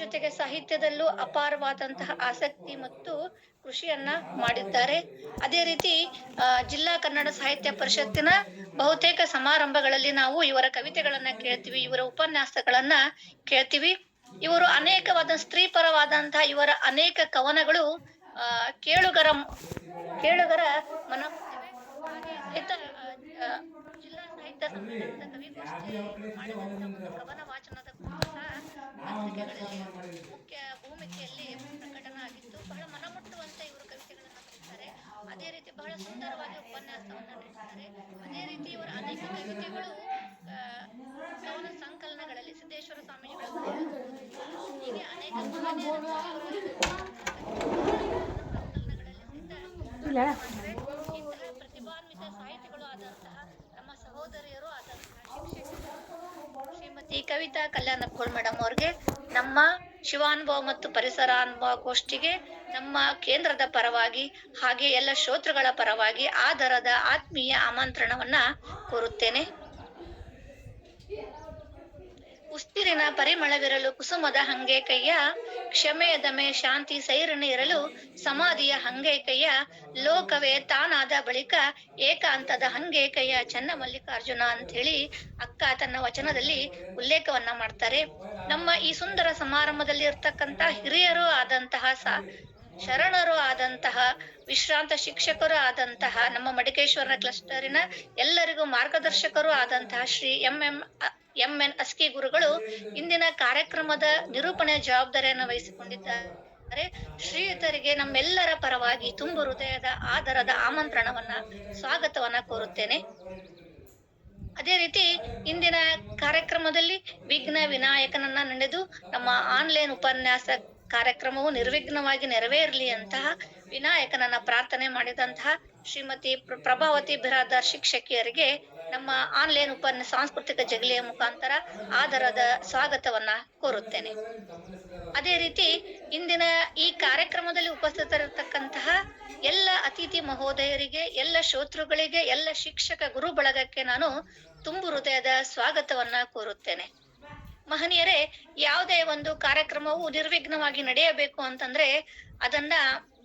ಜೊತೆಗೆ ಸಾಹಿತ್ಯದಲ್ಲೂ ಅಪಾರವಾದಂತಹ ಆಸಕ್ತಿ ಮತ್ತು ಕೃಷಿಯನ್ನ ಮಾಡಿದ್ದಾರೆ. ಅದೇ ರೀತಿ ಜಿಲ್ಲಾ ಕನ್ನಡ ಸಾಹಿತ್ಯ ಪರಿಷತ್ತಿನ ಬಹುತೇಕ ಸಮಾರಂಭಗಳಲ್ಲಿ ನಾವು ಇವರ ಕವಿತೆಗಳನ್ನ ಕೇಳ್ತೀವಿ, ಇವರ ಉಪನ್ಯಾಸಗಳನ್ನ ಕೇಳ್ತೀವಿ. ಇವರು ಅನೇಕವಾದ ಸ್ತ್ರೀ ಪರವಾದಂತಹ ಇವರ ಅನೇಕ ಕವನಗಳು ಆ ಕೇಳುಗರ ಕೇಳುಗರ ಮನ ಮುಟ್ಟಿವೆ. ಹಾಗೆ ಸಹಿತ ಆ, ಜಿಲ್ಲಾ ಸಾಹಿತ್ಯ ಸಮ್ಮೇಳನದ ಕವಿಗೋಷ್ಠಿಯಲ್ಲಿ ಮಾಡಿದಂತಹ ಒಂದು ಕವನ ವಾಚನದ ಕುರಿತು ಸಹ ಪತ್ರಿಕೆಗಳಲ್ಲಿ ಮುಖ್ಯ ಭೂಮಿಕೆಯಲ್ಲಿ ಪ್ರಕಟಣ ಆಗಿತ್ತು. ಬಹಳ ಮನಮುಟ್ಟುವಂತೆ ಇವರು ಕವಿತೆಗಳನ್ನ ಬರೀತಾರೆ. ಅದೇ ರೀತಿ ಬಹಳ ಸುಂದರವಾಗಿ ಉಪನ್ಯಾಸವನ್ನ ನೀಡ್ತಾರೆ. ಅದೇ ರೀತಿ ಇವರ ಅನೇಕ ಕವಿತೆಗಳು ಆ, ಕವನ ಸಂಕಲನಗಳಲ್ಲಿ ಸಿದ್ದೇಶ್ವರ ಸ್ವಾಮೀಜಿಗಳ ಕವನಗಳಿರ್ಬೋದು, ಹೀಗೆ ಅನೇಕ ಮಹನೀಯರ ಕವಿತೆಗಳು ಕವನ ಸಂಕಲನಗಳಲ್ಲಿ ಸಹಿತ ಪ್ರಕಟ ಮಾಡ್ತಾರೆ. ಇಂತಹ ಪ್ರತಿಭಾನ್ವಿತ ಸಾಹಿತಿಗಳು ಆದಂತಹ ನಮ್ಮ ಸಹೋದರಿಯರು ಆದಂತಹ ಶಿಕ್ಷಕಿಯರು ಶ್ರೀಮತಿ ಕವಿತಾ ಕಲ್ಯಾಣಕೋಳ್ ಮೇಡಮ್ ಅವ್ರಿಗೆ ನಮ್ಮ ಶಿವಾನುಭವ ಮತ್ತು ಪರಿಸರ ಅನುಭವ ಗೋಷ್ಠಿಗೆ ನಮ್ಮ ಕೇಂದ್ರದ ಪರವಾಗಿ ಹಾಗೆ ಎಲ್ಲ ಶ್ರೋತೃಗಳ ಪರವಾಗಿ ಆದರದ ಆತ್ಮೀಯ ಆಮಂತ್ರಣವನ್ನ ಕೋರುತ್ತೇನೆ. ಉಸ್ತಿರಿನ ಪರಿಮಳವಿರಲು ಕುಸುಮದ ಹಂಗೆ ಕೈಯ, ಕ್ಷಮೆಯ ದಮೆ ಶಾಂತಿ ಸೈರನೆ ಇರಲು ಸಮಾಧಿಯ ಹಂಗೆ ಕೈಯ, ಲೋಕವೇ ತಾನಾದ ಬಳಿಕ ಏಕಾಂತದ ಹಂಗೆ ಕೈಯ ಚನ್ನ ಮಲ್ಲಿಕಾರ್ಜುನ ಅಂತ ಹೇಳಿ ಅಕ್ಕ ತನ್ನ ವಚನದಲ್ಲಿ ಉಲ್ಲೇಖವನ್ನ ಮಾಡ್ತಾರೆ. ನಮ್ಮ ಈ ಸುಂದರ ಸಮಾರಂಭದಲ್ಲಿ ಇರ್ತಕ್ಕಂತ ಹಿರಿಯರು ಆದಂತಹ ಶರಣರು ಆದಂತಹ ವಿಶ್ರಾಂತ ಶಿಕ್ಷಕರು ಆದಂತಹ ನಮ್ಮ ಮಡಿಕೇಶ್ವರ ಕ್ಲಸ್ಟರಿನ ಎಲ್ಲರಿಗೂ ಮಾರ್ಗದರ್ಶಕರು ಆದಂತಹ ಶ್ರೀ ಎಂ.ಎನ್. ಅಸ್ಕಿ ಗುರುಗಳು ಇಂದಿನ ಕಾರ್ಯಕ್ರಮದ ನಿರೂಪಣೆ ಜವಾಬ್ದಾರಿಯನ್ನು ವಹಿಸಿಕೊಂಡಿದ್ದಾರೆ. ಶ್ರೀಯುತರಿಗೆ ನಮ್ಮೆಲ್ಲರ ಪರವಾಗಿ ತುಂಬು ಹೃದಯದ ಆದರದ ಆಮಂತ್ರಣವನ್ನ ಸ್ವಾಗತವನ್ನ ಕೋರುತ್ತೇನೆ. ಅದೇ ರೀತಿ ಇಂದಿನ ಕಾರ್ಯಕ್ರಮದಲ್ಲಿ ವಿಘ್ನ ವಿನಾಯಕನನ್ನ ನೆನೆದು ನಮ್ಮ ಆನ್ಲೈನ್ ಉಪನ್ಯಾಸ ಕಾರ್ಯಕ್ರಮವು ನಿರ್ವಿಘ್ನವಾಗಿ ನೆರವೇರಲಿ ಅಂತಹ ವಿನಾಯಕನನ್ನ ಪ್ರಾರ್ಥನೆ ಮಾಡಿದಂತಹ ಶ್ರೀಮತಿ ಪ್ರಭಾವತಿ ಬಿರಾದಾರ್ ಶಿಕ್ಷಕಿಯರಿಗೆ ನಮ್ಮ ಆನ್ಲೈನ್ ಸಾಂಸ್ಕೃತಿಕ ಜಗಲಿಯ ಮುಖಾಂತರ ಆದರದ ಸ್ವಾಗತವನ್ನ ಕೋರುತ್ತೇನೆ. ಅದೇ ರೀತಿ ಇಂದಿನ ಈ ಕಾರ್ಯಕ್ರಮದಲ್ಲಿ ಉಪಸ್ಥಿತರಿರ್ತಕ್ಕಂತಹ ಎಲ್ಲ ಅತಿಥಿ ಮಹೋದಯರಿಗೆ, ಎಲ್ಲ ಶ್ರೋತೃಗಳಿಗೆ, ಎಲ್ಲ ಶಿಕ್ಷಕ ಗುರು ಬಳಗಕ್ಕೆ ನಾನು ತುಂಬು ಹೃದಯದ ಸ್ವಾಗತವನ್ನ ಕೋರುತ್ತೇನೆ. ಮಹನೀಯರೇ, ಯಾವುದೇ ಒಂದು ಕಾರ್ಯಕ್ರಮವು ನಿರ್ವಿಘ್ನವಾಗಿ ನಡೆಯಬೇಕು ಅಂತಂದ್ರೆ ಅದನ್ನ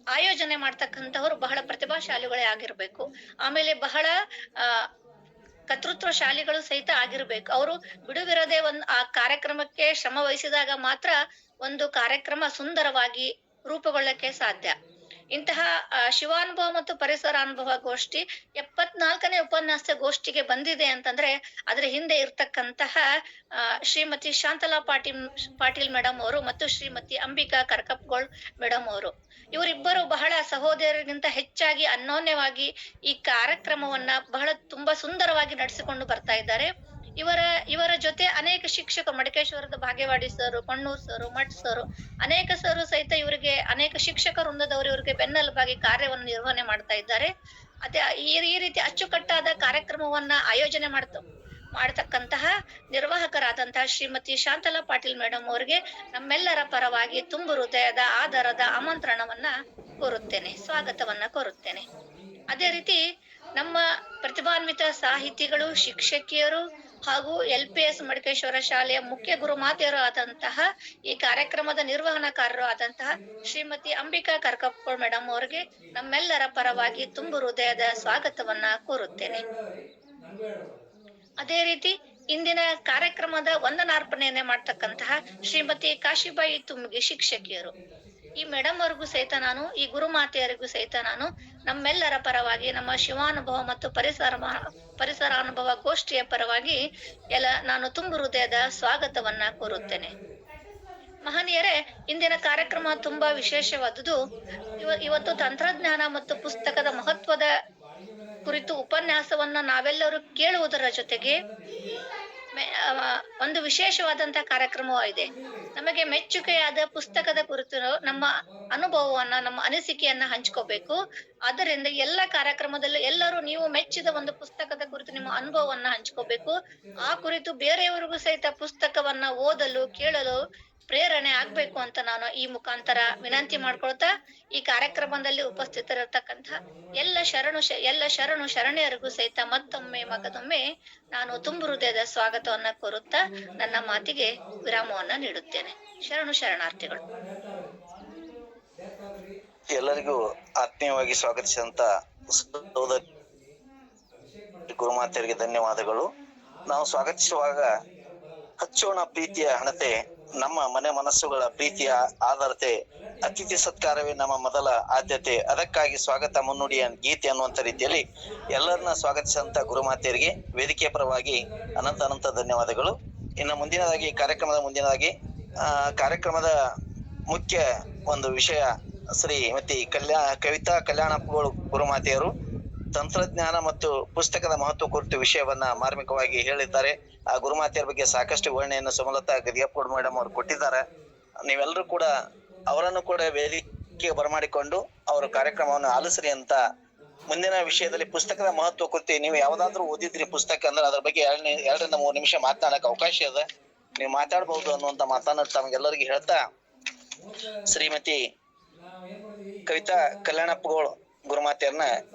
ಆಯೋಜನೆ ಮಾಡ್ತಕ್ಕಂಥವ್ರು ಬಹಳ ಪ್ರತಿಭಾಶಾಲಿಗಳೇ ಆಗಿರ್ಬೇಕು. ಆಮೇಲೆ ಬಹಳ ಕರ್ತೃತ್ವ ಶಾಲಿಗಳು ಸಹಿತ ಆಗಿರ್ಬೇಕು. ಅವರು ಬಿಡುವಿರದೆ ಆ ಕಾರ್ಯಕ್ರಮಕ್ಕೆ ಶ್ರಮ ವಹಿಸಿದಾಗ ಮಾತ್ರ ಒಂದು ಕಾರ್ಯಕ್ರಮ ಸುಂದರವಾಗಿ ರೂಪುಗೊಳ್ಳಕ್ಕೆ ಸಾಧ್ಯ. ಇಂತಹ ಶಿವಾನುಭವ ಮತ್ತು ಪರಿಸರ ಅನುಭವ ಗೋಷ್ಠಿ 74ನೇ ಉಪನ್ಯಾಸ ಗೋಷ್ಠಿಗೆ ಬಂದಿದೆ ಅಂತಂದ್ರೆ ಅದರ ಹಿಂದೆ ಇರ್ತಕ್ಕಂತಹ ಶ್ರೀಮತಿ ಶಾಂತಲಾ ಪಾಟೀಲ್ ಮೇಡಮ್ ಅವರು ಮತ್ತು ಶ್ರೀಮತಿ ಅಂಬಿಕಾ ಕರ್ಕಪ್ಗೋಳ್ ಮೇಡಮ್ ಅವರು, ಇವರಿಬ್ಬರು ಬಹಳ ಸಹೋದರರಿಗಿಂತ ಹೆಚ್ಚಾಗಿ ಅನ್ಯೋನ್ಯವಾಗಿ ಈ ಕಾರ್ಯಕ್ರಮವನ್ನ ಬಹಳ ತುಂಬಾ ಸುಂದರವಾಗಿ ನಡೆಸಿಕೊಂಡು ಬರ್ತಾ ಇದ್ದಾರೆ. ಇವರ ಜೊತೆ ಅನೇಕ ಶಿಕ್ಷಕರು, ಮಡಿಕೇಶ್ವರದ Bhagyawadi sir, Konnur sir, Math sir, ಅನೇಕ ಸರ್ ಸಹಿತ ಇವರಿಗೆ ಅನೇಕ ಶಿಕ್ಷಕ ವೃಂದದವರು ಇವರಿಗೆ ಬೆನ್ನೆಲುಬಾಗಿ ಕಾರ್ಯವನ್ನು ನಿರ್ವಹಣೆ ಮಾಡ್ತಾ ಇದ್ದಾರೆ. ಅದೇ ಈ ರೀತಿ ಅಚ್ಚುಕಟ್ಟಾದ ಕಾರ್ಯಕ್ರಮವನ್ನ ಆಯೋಜನೆ ಮಾಡತಕ್ಕಂತಹ ನಿರ್ವಾಹಕರಾದಂತಹ ಶ್ರೀಮತಿ ಶಾಂತಲಾ ಪಾಟೀಲ್ ಮೇಡಮ್ ಅವರಿಗೆ ನಮ್ಮೆಲ್ಲರ ಪರವಾಗಿ ತುಂಬು ಹೃದಯದ ಆದರದ ಆಮಂತ್ರಣವನ್ನ ಕೋರುತ್ತೇನೆ, ಸ್ವಾಗತವನ್ನ ಕೋರುತ್ತೇನೆ. ಅದೇ ರೀತಿ ನಮ್ಮ ಪ್ರತಿಭಾನ್ವಿತ ಸಾಹಿತಿಗಳು, ಶಿಕ್ಷಕಿಯರು ಹಾಗೂ LPS ಮಡಿಕೇಶ್ವರ ಶಾಲೆಯ ಮುಖ್ಯ ಗುರುಮಾತೆಯರು ಆದಂತಹ ಈ ಕಾರ್ಯಕ್ರಮದ ನಿರ್ವಹಣಾಕಾರರು ಆದಂತಹ ಶ್ರೀಮತಿ ಅಂಬಿಕಾ ಕರ್ಕಪ್ಗೋಳ್ ಮೇಡಮ್ ಅವರಿಗೆ ನಮ್ಮೆಲ್ಲರ ಪರವಾಗಿ ತುಂಬು ಹೃದಯದ ಸ್ವಾಗತವನ್ನ ಕೋರುತ್ತೇನೆ. ಅದೇ ರೀತಿ ಇಂದಿನ ಕಾರ್ಯಕ್ರಮದ ವಂದನಾರ್ಪಣೆಯನ್ನೇ ಮಾಡ್ತಕ್ಕಂತಹ ಶ್ರೀಮತಿ ಕಾಶಿಬಾಯಿ ತುಮ್ಗಿ ಶಿಕ್ಷಕಿಯರು, ಈ ಮೇಡಮ್ ಅವ್ರಿಗೂ ಸಹಿತ ನಾನು, ಈ ಗುರುಮಾತೆಯರಿಗೂ ಸಹಿತ ನಾನು ನಮ್ಮೆಲ್ಲರ ಪರವಾಗಿ, ನಮ್ಮ ಶಿವಾನುಭವ ಮತ್ತು ಪರಿಸರ ಅನುಭವ ಗೋಷ್ಠಿಯ ಪರವಾಗಿ ನಾನು ತುಂಬು ಹೃದಯದ ಸ್ವಾಗತವನ್ನ ಕೋರುತ್ತೇನೆ. ಮಹನೀಯರೇ, ಇಂದಿನ ಕಾರ್ಯಕ್ರಮ ತುಂಬಾ ವಿಶೇಷವಾದುದು. ಇವತ್ತು ತಂತ್ರಜ್ಞಾನ ಮತ್ತು ಪುಸ್ತಕದ ಮಹತ್ವದ ಕುರಿತು ಉಪನ್ಯಾಸವನ್ನ ನಾವೆಲ್ಲರೂ ಕೇಳುವುದರ ಜೊತೆಗೆ ಒಂದು ವಿಶೇಷವಾದಂತಹ ಕಾರ್ಯಕ್ರಮವಾಗಿದೆ. ನಮಗೆ ಮೆಚ್ಚುಗೆಯಾದ ಪುಸ್ತಕದ ಕುರಿತು ನಮ್ಮ ಅನುಭವವನ್ನ, ನಮ್ಮ ಅನಿಸಿಕೆಯನ್ನ ಹಂಚ್ಕೋಬೇಕು. ಆದ್ದರಿಂದ ಎಲ್ಲ ಕಾರ್ಯಕ್ರಮದಲ್ಲೂ ಎಲ್ಲರೂ ನೀವು ಮೆಚ್ಚಿದ ಒಂದು ಪುಸ್ತಕದ ಕುರಿತು ನಿಮ್ಮ ಅನುಭವವನ್ನ ಹಂಚ್ಕೋಬೇಕು. ಆ ಕುರಿತು ಬೇರೆಯವರಿಗೂ ಸಹಿತ ಪುಸ್ತಕವನ್ನ ಓದಲು, ಕೇಳಲು ಪ್ರೇರಣೆ ಆಗ್ಬೇಕು ಅಂತ ನಾನು ಈ ಮುಖಾಂತರ ವಿನಂತಿ ಮಾಡ್ಕೊಳ್ತಾ, ಈ ಕಾರ್ಯಕ್ರಮದಲ್ಲಿ ಉಪಸ್ಥಿತರಿರ್ತಕ್ಕಂಥ ಎಲ್ಲ ಶರಣು ಶರಣೆಯರಿಗೂ ಸಹಿತ ಮತ್ತೊಮ್ಮೆ ಮಗದೊಮ್ಮೆ ನಾನು ತುಂಬು ಹೃದಯದ ಸ್ವಾಗತವನ್ನ ಕೋರುತ್ತಾ ನನ್ನ ಮಾತಿಗೆ ವಿರಾಮವನ್ನ ನೀಡುತ್ತೇನೆ. ಶರಣು ಶರಣಾರ್ಥಿಗಳು. ಎಲ್ಲರಿಗೂ ಆತ್ಮೀಯವಾಗಿ ಸ್ವಾಗತಿಸಿದಂತ ಸಹೋದರಿ ಗುರುಮಾತೆಯರಿಗೆ ಧನ್ಯವಾದಗಳು. ನಾವು ಸ್ವಾಗತಿಸುವಾಗ ಹಚ್ಚೋಣ ಪ್ರೀತಿಯ ಹಣತೆ, ನಮ್ಮ ಮನೆ ಮನಸ್ಸುಗಳ ಪ್ರೀತಿಯ ಆಧಾರತೆ, ಅತಿಥಿ ಸತ್ಕಾರವೇ ನಮ್ಮ ಮೊದಲ ಆದ್ಯತೆ, ಅದಕ್ಕಾಗಿ ಸ್ವಾಗತ ಮುನ್ನುಡಿಯ ಗೀತೆ ಅನ್ನುವಂತ ರೀತಿಯಲ್ಲಿ ಎಲ್ಲರನ್ನ ಸ್ವಾಗತಿಸಿದಂತ ಗುರುಮಾತೆಯರಿಗೆ ವೇದಿಕೆಯ ಪರವಾಗಿ ಅನಂತ ಧನ್ಯವಾದಗಳು. ಇನ್ನು ಮುಂದಿನದಾಗಿ ಕಾರ್ಯಕ್ರಮದ ಮುಖ್ಯ ಒಂದು ವಿಷಯ ಶ್ರೀಮತಿ ಕವಿತಾ ಕಲ್ಯಾಣಪ್ಪಗಳು ಗುರುಮಾತೆಯರು ತಂತ್ರಜ್ಞಾನ ಮತ್ತು ಪುಸ್ತಕದ ಮಹತ್ವ ಕುರಿತು ವಿಷಯವನ್ನ ಮಾರ್ಮಿಕವಾಗಿ ಹೇಳಿದ್ದಾರೆ. ಆ ಗುರುಮಾತೆಯರ ಬಗ್ಗೆ ಸಾಕಷ್ಟು ವಿವರಣೆಯನ್ನು ಸುಮಲತಾ ಗದಿಯಪ್ಪಗೌಡ ಮೇಡಮ್ ಅವರು ಕೊಟ್ಟಿದ್ದಾರೆ. ನೀವೆಲ್ಲರೂ ಕೂಡ ಅವರನ್ನು ಕೂಡ ವೇದಿಕೆಗೆ ಬರಮಾಡಿಕೊಂಡು ಅವರ ಕಾರ್ಯಕ್ರಮವನ್ನು ಆಲಿಸ್ರಿ ಅಂತ. ಮುಂದಿನ ವಿಷಯದಲ್ಲಿ ಪುಸ್ತಕದ ಮಹತ್ವ ಕುರಿತು ನೀವು ಯಾವ್ದಾದ್ರು ಓದಿದ್ರಿ ಪುಸ್ತಕ ಅಂದ್ರೆ ಅದ್ರ ಬಗ್ಗೆ 2ರಿಂದ 3 ನಿಮಿಷ ಮಾತನಾಡಕ್ ಅವಕಾಶ ಇದೆ, ನೀವು ಮಾತಾಡಬಹುದು ಅನ್ನುವಂತ ಮಾತನ್ನ ತಮಗೆಲ್ಲರಿಗೆ ಹೇಳ್ತಾ, ಶ್ರೀಮತಿ ಕವಿತಾ ಕಲ್ಯಾಣಪ್ಪಗಳು ಗುರುಮಾತೆಯರನ್ನ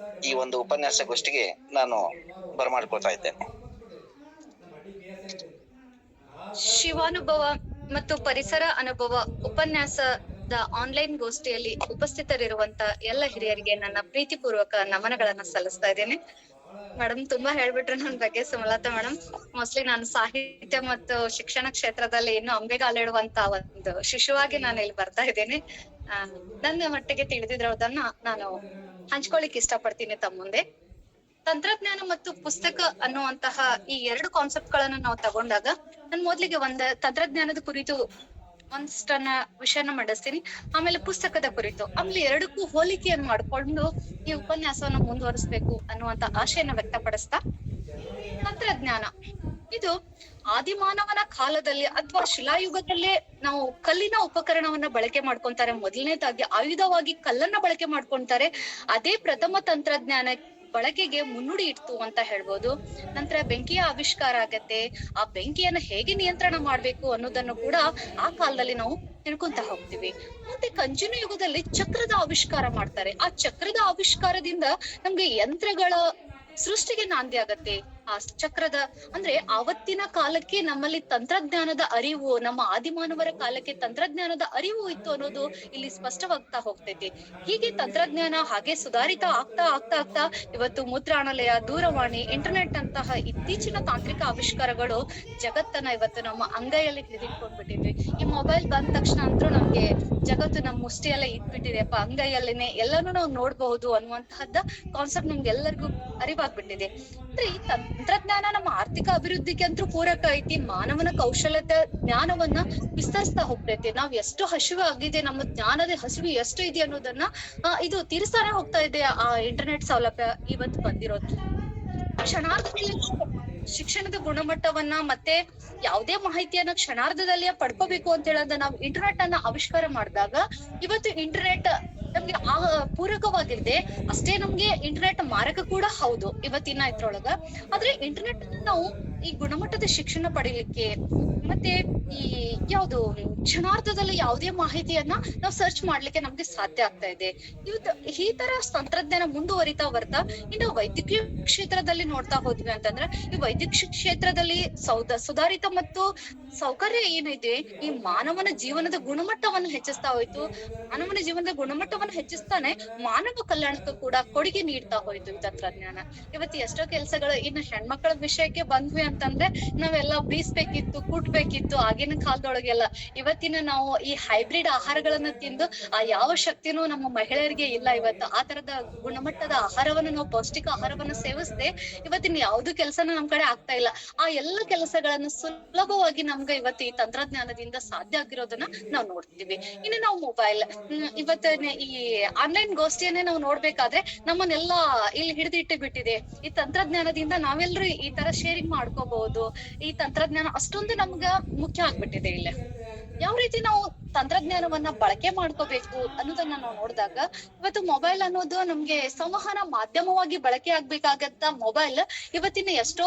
ಈ ಒಂದು ಉಪನ್ಯಾಸ ಗೋಷ್ಠಿಗೆ ನಾನು ಬರಮಾಡ್ಕೊಳ್ತಾ ಇದ್ದೇನೆ. ಶಿವಾನುಭವ ಮತ್ತು ಪರಿಸರ ಅನುಭವ ಉಪನ್ಯಾಸದ ಆನ್ಲೈನ್ ಗೋಷ್ಠಿಯಲ್ಲಿ ಉಪಸ್ಥಿತರಿರುವಂತ ಎಲ್ಲ ಹಿರಿಯರಿಗೆ ನನ್ನ ಪ್ರೀತಿಪೂರ್ವಕ ನಮನಗಳನ್ನ ಸಲ್ಲಿಸ್ತಾ ಇದ್ದೇನೆ. ಮೇಡಮ್ ತುಂಬಾ ಹೇಳ್ಬಿಟ್ರು ನನ್ನ ಬಗ್ಗೆ ಸುಮಲತಾ ಮೇಡಮ್. ಮೋಸ್ಟ್ಲಿ ನಾನು ಸಾಹಿತ್ಯ ಮತ್ತು ಶಿಕ್ಷಣ ಕ್ಷೇತ್ರದಲ್ಲಿ ಇನ್ನು ಅಂಬೆಗಾಲಿಡುವಂತ ಒಂದು ಶಿಶುವಾಗಿ ನಾನು ಇಲ್ಲಿ ಬರ್ತಾ ಇದ್ದೇನೆ. ನನ್ನ ಮಟ್ಟಿಗೆ ತಿಳಿದಿರೋದನ್ನ ನಾನು ಹಂಚ್ಕೊಳ್ಳಿಕ್ ಇಷ್ಟಪಡ್ತೀನಿ ತಮ್ಮ ಮುಂದೆ. ತಂತ್ರಜ್ಞಾನ ಮತ್ತು ಪುಸ್ತಕ ಅನ್ನುವಂತಹ ಈ 2 ಕಾನ್ಸೆಪ್ಟ್ ಗಳನ್ನ ನಾವು ತಗೊಂಡಾಗ ನಾನು ಮೊದ್ಲಿಗೆ ತಂತ್ರಜ್ಞಾನದ ಕುರಿತು ಒಂದಷ್ಟನ್ನ ವಿಷಯನ ಮಂಡಿಸ್ತೀನಿ, ಆಮೇಲೆ ಪುಸ್ತಕದ ಕುರಿತು, ಆಮೇಲೆ 2ಕ್ಕೂ ಹೋಲಿಕೆಯನ್ನು ಮಾಡ್ಕೊಂಡು ಈ ಉಪನ್ಯಾಸವನ್ನ ಮುಂದುವರಿಸ್ಬೇಕು ಅನ್ನುವಂತ ಆಶೆಯನ್ನ ವ್ಯಕ್ತಪಡಿಸ್ತಾ, ತಂತ್ರಜ್ಞಾನ ಇದು ಆದಿಮಾನವನ ಕಾಲದಲ್ಲಿ ಅಥವಾ ಶಿಲಾಯುಗದಲ್ಲೇ ನಾವು ಕಲ್ಲಿನ ಉಪಕರಣವನ್ನ ಬಳಕೆ ಮಾಡ್ಕೊಂತಾರೆ. ಮೊದಲನೇದಾಗಿ ಆಯುಧವಾಗಿ ಕಲ್ಲನ್ನ ಬಳಕೆ ಮಾಡ್ಕೊಂತಾರೆ. ಅದೇ ಪ್ರಥಮ ತಂತ್ರಜ್ಞಾನ ಬಳಕೆಗೆ ಮುನ್ನುಡಿ ಇಡ್ತು ಅಂತ ಹೇಳ್ಬೋದು. ನಂತರ ಬೆಂಕಿಯ ಆವಿಷ್ಕಾರ ಆಗತ್ತೆ. ಆ ಬೆಂಕಿಯನ್ನ ಹೇಗೆ ನಿಯಂತ್ರಣ ಮಾಡ್ಬೇಕು ಅನ್ನೋದನ್ನು ಕೂಡ ಆ ಕಾಲದಲ್ಲಿ ನಾವು ತಿಳ್ಕೊಂತ ಹೋಗ್ತೀವಿ. ಮತ್ತೆ ಕಂಚಿನ ಯುಗದಲ್ಲಿ ಚಕ್ರದ ಆವಿಷ್ಕಾರ ಮಾಡ್ತಾರೆ. ಆ ಚಕ್ರದ ಆವಿಷ್ಕಾರದಿಂದ ನಮ್ಗೆ ಯಂತ್ರಗಳ ಸೃಷ್ಟಿಗೆ ನಾಂದಿ ಆಗತ್ತೆ. ಆ ಚಕ್ರದ ಅಂದ್ರೆ ಆವತ್ತಿನ ಕಾಲಕ್ಕೆ ನಮ್ಮಲ್ಲಿ ತಂತ್ರಜ್ಞಾನದ ಅರಿವು, ನಮ್ಮ ಆದಿಮಾನವರ ಕಾಲಕ್ಕೆ ತಂತ್ರಜ್ಞಾನದ ಅರಿವು ಇತ್ತು ಅನ್ನೋದು ಇಲ್ಲಿ ಸ್ಪಷ್ಟವಾಗ್ತಾ ಹೋಗ್ತೈತಿ. ಹೀಗೆ ತಂತ್ರಜ್ಞಾನ ಹಾಗೆ ಸುಧಾರಿತ ಆಗ್ತಾ ಇವತ್ತು ಮುದ್ರಣಾಲಯ, ದೂರವಾಣಿ, ಇಂಟರ್ನೆಟ್ ಅಂತಹ ಇತ್ತೀಚಿನ ತಾಂತ್ರಿಕ ಆವಿಷ್ಕಾರಗಳು ಜಗತ್ತನ್ನ ಇವತ್ತು ನಮ್ಮ ಅಂಗೈಯಲ್ಲಿ ಹಿಡಿದಿಟ್ಕೊಂಡ್ಬಿಟ್ಟಿದ್ವಿ. ಈ ಮೊಬೈಲ್ ಬಂದ ತಕ್ಷಣ ಅಂತೂ ನಮ್ಗೆ ಜಗತ್ತು ನಮ್ಮ ಮುಷ್ಟಿಯಲ್ಲೇ ಇಟ್ಬಿಟ್ಟಿದೆಪ್ಪ, ಅಂಗೈಯಲ್ಲೇನೆ ಎಲ್ಲಾನು ನಾವು ನೋಡ್ಬಹುದು ಅನ್ನುವಂತಹದ್ದ ಕಾನ್ಸೆಪ್ಟ್ ನಮ್ಗೆಲ್ಲರಿಗೂ ಅರಿವಾಗ್ಬಿಟ್ಟಿದೆ. ಅಂದ್ರೆ ಈ ತಂತ್ರಜ್ಞಾನ ನಮ್ಮ ಆರ್ಥಿಕ ಅಭಿವೃದ್ಧಿಗೆ ಅಂತೂ ಪೂರಕ ಐತಿ. ಮಾನವನ ಕೌಶಲ್ಯತೆ ಜ್ಞಾನವನ್ನ ವಿಸ್ತರಿಸ್ತಾ ಹೋಗ್ತೈತಿ. ನಾವ್ ಎಷ್ಟು ಹಸಿವು ಆಗಿದೆ, ನಮ್ಮ ಜ್ಞಾನದ ಹಸಿವು ಎಷ್ಟು ಇದೆ ಅನ್ನೋದನ್ನ ಇದು ತೀರಿಸ್ತಾನೆ ಹೋಗ್ತಾ ಇದೆ ಆ ಇಂಟರ್ನೆಟ್ ಸೌಲಭ್ಯ ಇವತ್ತು ಬಂದಿರೋದು. ಕ್ಷಣಾರ್ಧದಲ್ಲಿ ಶಿಕ್ಷಣದ ಗುಣಮಟ್ಟವನ್ನ ಮತ್ತೆ ಯಾವುದೇ ಮಾಹಿತಿಯನ್ನ ಕ್ಷಣಾರ್ಧದಲ್ಲಿಯೇ ಪಡ್ಕೋಬೇಕು ಅಂತ ಹೇಳೋದ ನಾವು ಇಂಟರ್ನೆಟ್ ಅನ್ನ ಆವಿಷ್ಕಾರ ಮಾಡಿದಾಗ ಇವತ್ತು ಇಂಟರ್ನೆಟ್ ನಮ್ಗೆ ಪೂರಕವಾಗಿರ್ದೆ ಅಷ್ಟೇ ನಮ್ಗೆ ಇಂಟರ್ನೆಟ್ ಮಾರಕ ಕೂಡ ಹೌದು ಇವತ್ತಿನ ಇದ್ರೊಳಗ. ಆದ್ರೆ ಇಂಟರ್ನೆಟ್ ನಾವು ಈ ಗುಣಮಟ್ಟದ ಶಿಕ್ಷಣ ಪಡಿಲಿಕ್ಕೆ ಮತ್ತೆ ಈ ಯಾವ್ದು ಕ್ಷಣಾರ್ಧದಲ್ಲಿ ಯಾವುದೇ ಮಾಹಿತಿಯನ್ನ ನಾವು ಸರ್ಚ್ ಮಾಡ್ಲಿಕ್ಕೆ ನಮ್ಗೆ ಸಾಧ್ಯ ಆಗ್ತಾ ಇದೆ. ಈ ತರ ತಂತ್ರಜ್ಞಾನ ಮುಂದುವರಿತಾ ಬರ್ತಾ ಇನ್ನು ವೈದ್ಯಕೀಯ ಕ್ಷೇತ್ರದಲ್ಲಿ ನೋಡ್ತಾ ಹೋದ್ವಿ ಅಂತಂದ್ರೆ, ಈ ವೈದ್ಯಕೀಯ ಕ್ಷೇತ್ರದಲ್ಲಿ ಸುಧಾರಿತ ಮತ್ತು ಸೌಕರ್ಯ ಏನಿದೆ ಈ ಮಾನವನ ಜೀವನದ ಗುಣಮಟ್ಟವನ್ನು ಹೆಚ್ಚಿಸ್ತಾ ಹೋಯ್ತು. ಮಾನವನ ಜೀವನದ ಗುಣಮಟ್ಟವನ್ನು ಹೆಚ್ಚಿಸ್ತಾನೆ ಮಾನವ ಕಲ್ಯಾಣಕ್ಕೂ ಕೂಡ ಕೊಡುಗೆ ನೀಡ್ತಾ ಹೋಯ್ತು ಈ ತಂತ್ರಜ್ಞಾನ. ಇವತ್ತು ಎಷ್ಟೋ ಕೆಲಸಗಳು ಇನ್ನು ಹೆಣ್ಮಕ್ಳ ವಿಷಯಕ್ಕೆ ಬಂದ್ವಿ ಅಂತಂದ್ರೆ ನಾವೆಲ್ಲ ಬೀಸ್ಬೇಕಿತ್ತು, ಕುಟ್ಬೇಕಿತ್ತು ಆಗಿನ ಕಾಲದೊಳಗೆಲ್ಲ. ಇವತ್ತಿನ ನಾವು ಈ ಹೈಬ್ರಿಡ್ ಆಹಾರಗಳನ್ನ ತಿಂದು ಆ ಯಾವ ಶಕ್ತಿನೂ ನಮ್ಮ ಮಹಿಳೆಯರಿಗೆ ಇಲ್ಲ. ಇವತ್ತು ಆ ತರದ ಗುಣಮಟ್ಟದ ಆಹಾರವನ್ನು ನಾವು ಪೌಷ್ಟಿಕ ಆಹಾರವನ್ನ ಸೇವಿಸದೆ ಇವತ್ತಿನ ಯಾವ್ದು ಕೆಲಸನ ನಮ್ ಕಡೆ ಆಗ್ತಾ ಇಲ್ಲ. ಆ ಎಲ್ಲ ಕೆಲಸಗಳನ್ನ ಸುಲಭವಾಗಿ ನಮ್ಗೆ ಇವತ್ತು ಈ ತಂತ್ರಜ್ಞಾನದಿಂದ ಸಾಧ್ಯ ಆಗಿರೋದನ್ನ ನಾವು ನೋಡ್ತೀವಿ. ಇನ್ನು ನಾವು ಮೊಬೈಲ್ ಇವತ್ತಿನ ಈ ಆನ್ಲೈನ್ ಗೋಷ್ಠಿಯನ್ನೇ ನಾವು ನೋಡ್ಬೇಕಾದ್ರೆ ನಮ್ಮನ್ನೆಲ್ಲಾ ಇಲ್ಲಿ ಹಿಡಿದಿಟ್ಟು ಬಿಟ್ಟಿದೆ. ಈ ತಂತ್ರಜ್ಞಾನದಿಂದ ನಾವೆಲ್ಲರೂ ಈ ತರ ಶೇರಿಂಗ್ ಮಾಡ್ಕೋಬಹುದು. ಈ ತಂತ್ರಜ್ಞಾನ ಅಷ್ಟೊಂದು ನಮ್ಗ ಮುಖ್ಯ ಆಗ್ಬಿಟ್ಟಿದೆ. ಇಲ್ಲ ಯಾವ ರೀತಿ ನಾವು ತಂತ್ರಜ್ಞಾನವನ್ನ ಬಳಕೆ ಮಾಡ್ಕೋಬೇಕು ಅನ್ನೋದನ್ನ ನಾವು ನೋಡಿದಾಗ ಇವತ್ತು ಮೊಬೈಲ್ ಅನ್ನೋದು ನಮ್ಗೆ ಸಂವಹನ ಮಾಧ್ಯಮವಾಗಿ ಬಳಕೆ ಆಗ್ಬೇಕಾಗತ್ತ ಮೊಬೈಲ್ ಇವತ್ತಿನ ಎಷ್ಟೋ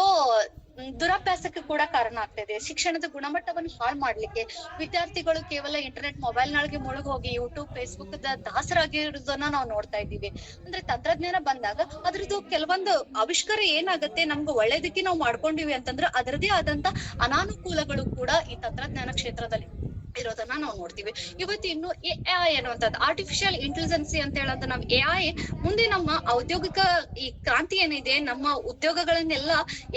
ದುರಾಭ್ಯಾಸಕ್ಕೆ ಕೂಡ ಕಾರಣ ಆಗ್ತಾ ಇದೆ. ಶಿಕ್ಷಣದ ಗುಣಮಟ್ಟವನ್ನು ಹಾಳು ಮಾಡ್ಲಿಕ್ಕೆ ವಿದ್ಯಾರ್ಥಿಗಳು ಕೇವಲ ಇಂಟರ್ನೆಟ್ ಮೊಬೈಲ್ ನೊಳಗೆ ಮುಳುಗಿ ಹೋಗಿ ಯೂಟ್ಯೂಬ್ ಫೇಸ್ಬುಕ್ ದಾಸರಾಗಿರೋದನ್ನ ನಾವು ನೋಡ್ತಾ ಇದ್ದೀವಿ. ಅಂದ್ರೆ ತಂತ್ರಜ್ಞಾನ ಬಂದಾಗ ಅದ್ರದ್ದು ಕೆಲವೊಂದು ಆವಿಷ್ಕಾರ ಏನಾಗತ್ತೆ, ನಮ್ಗೆ ಒಳ್ಳೇದಕ್ಕೆ ನಾವು ಮಾಡ್ಕೊಂಡಿವಿ ಅಂತಂದ್ರೆ ಅದರದೇ ಆದಂತ ಅನಾನುಕೂಲಗಳು ಕೂಡ ಈ ತಂತ್ರಜ್ಞಾನ ಕ್ಷೇತ್ರದಲ್ಲಿ ಇರೋದನ್ನ ನಾವು ನೋಡ್ತೀವಿ. ಇವತ್ತು ಇನ್ನು AI ಅನ್ನುವಂಥದ್ದು ಆರ್ಟಿಫಿಷಿಯಲ್ ಇಂಟೆಲಿಜೆನ್ಸಿ ಅಂತ ಹೇಳೋದು ನಾವು AI ಮುಂದೆ ನಮ್ಮ ಔದ್ಯೋಗಿಕ ಈ ಕ್ರಾಂತಿ ಏನಿದೆ, ನಮ್ಮ ಉದ್ಯೋಗಗಳನ್ನೆಲ್ಲ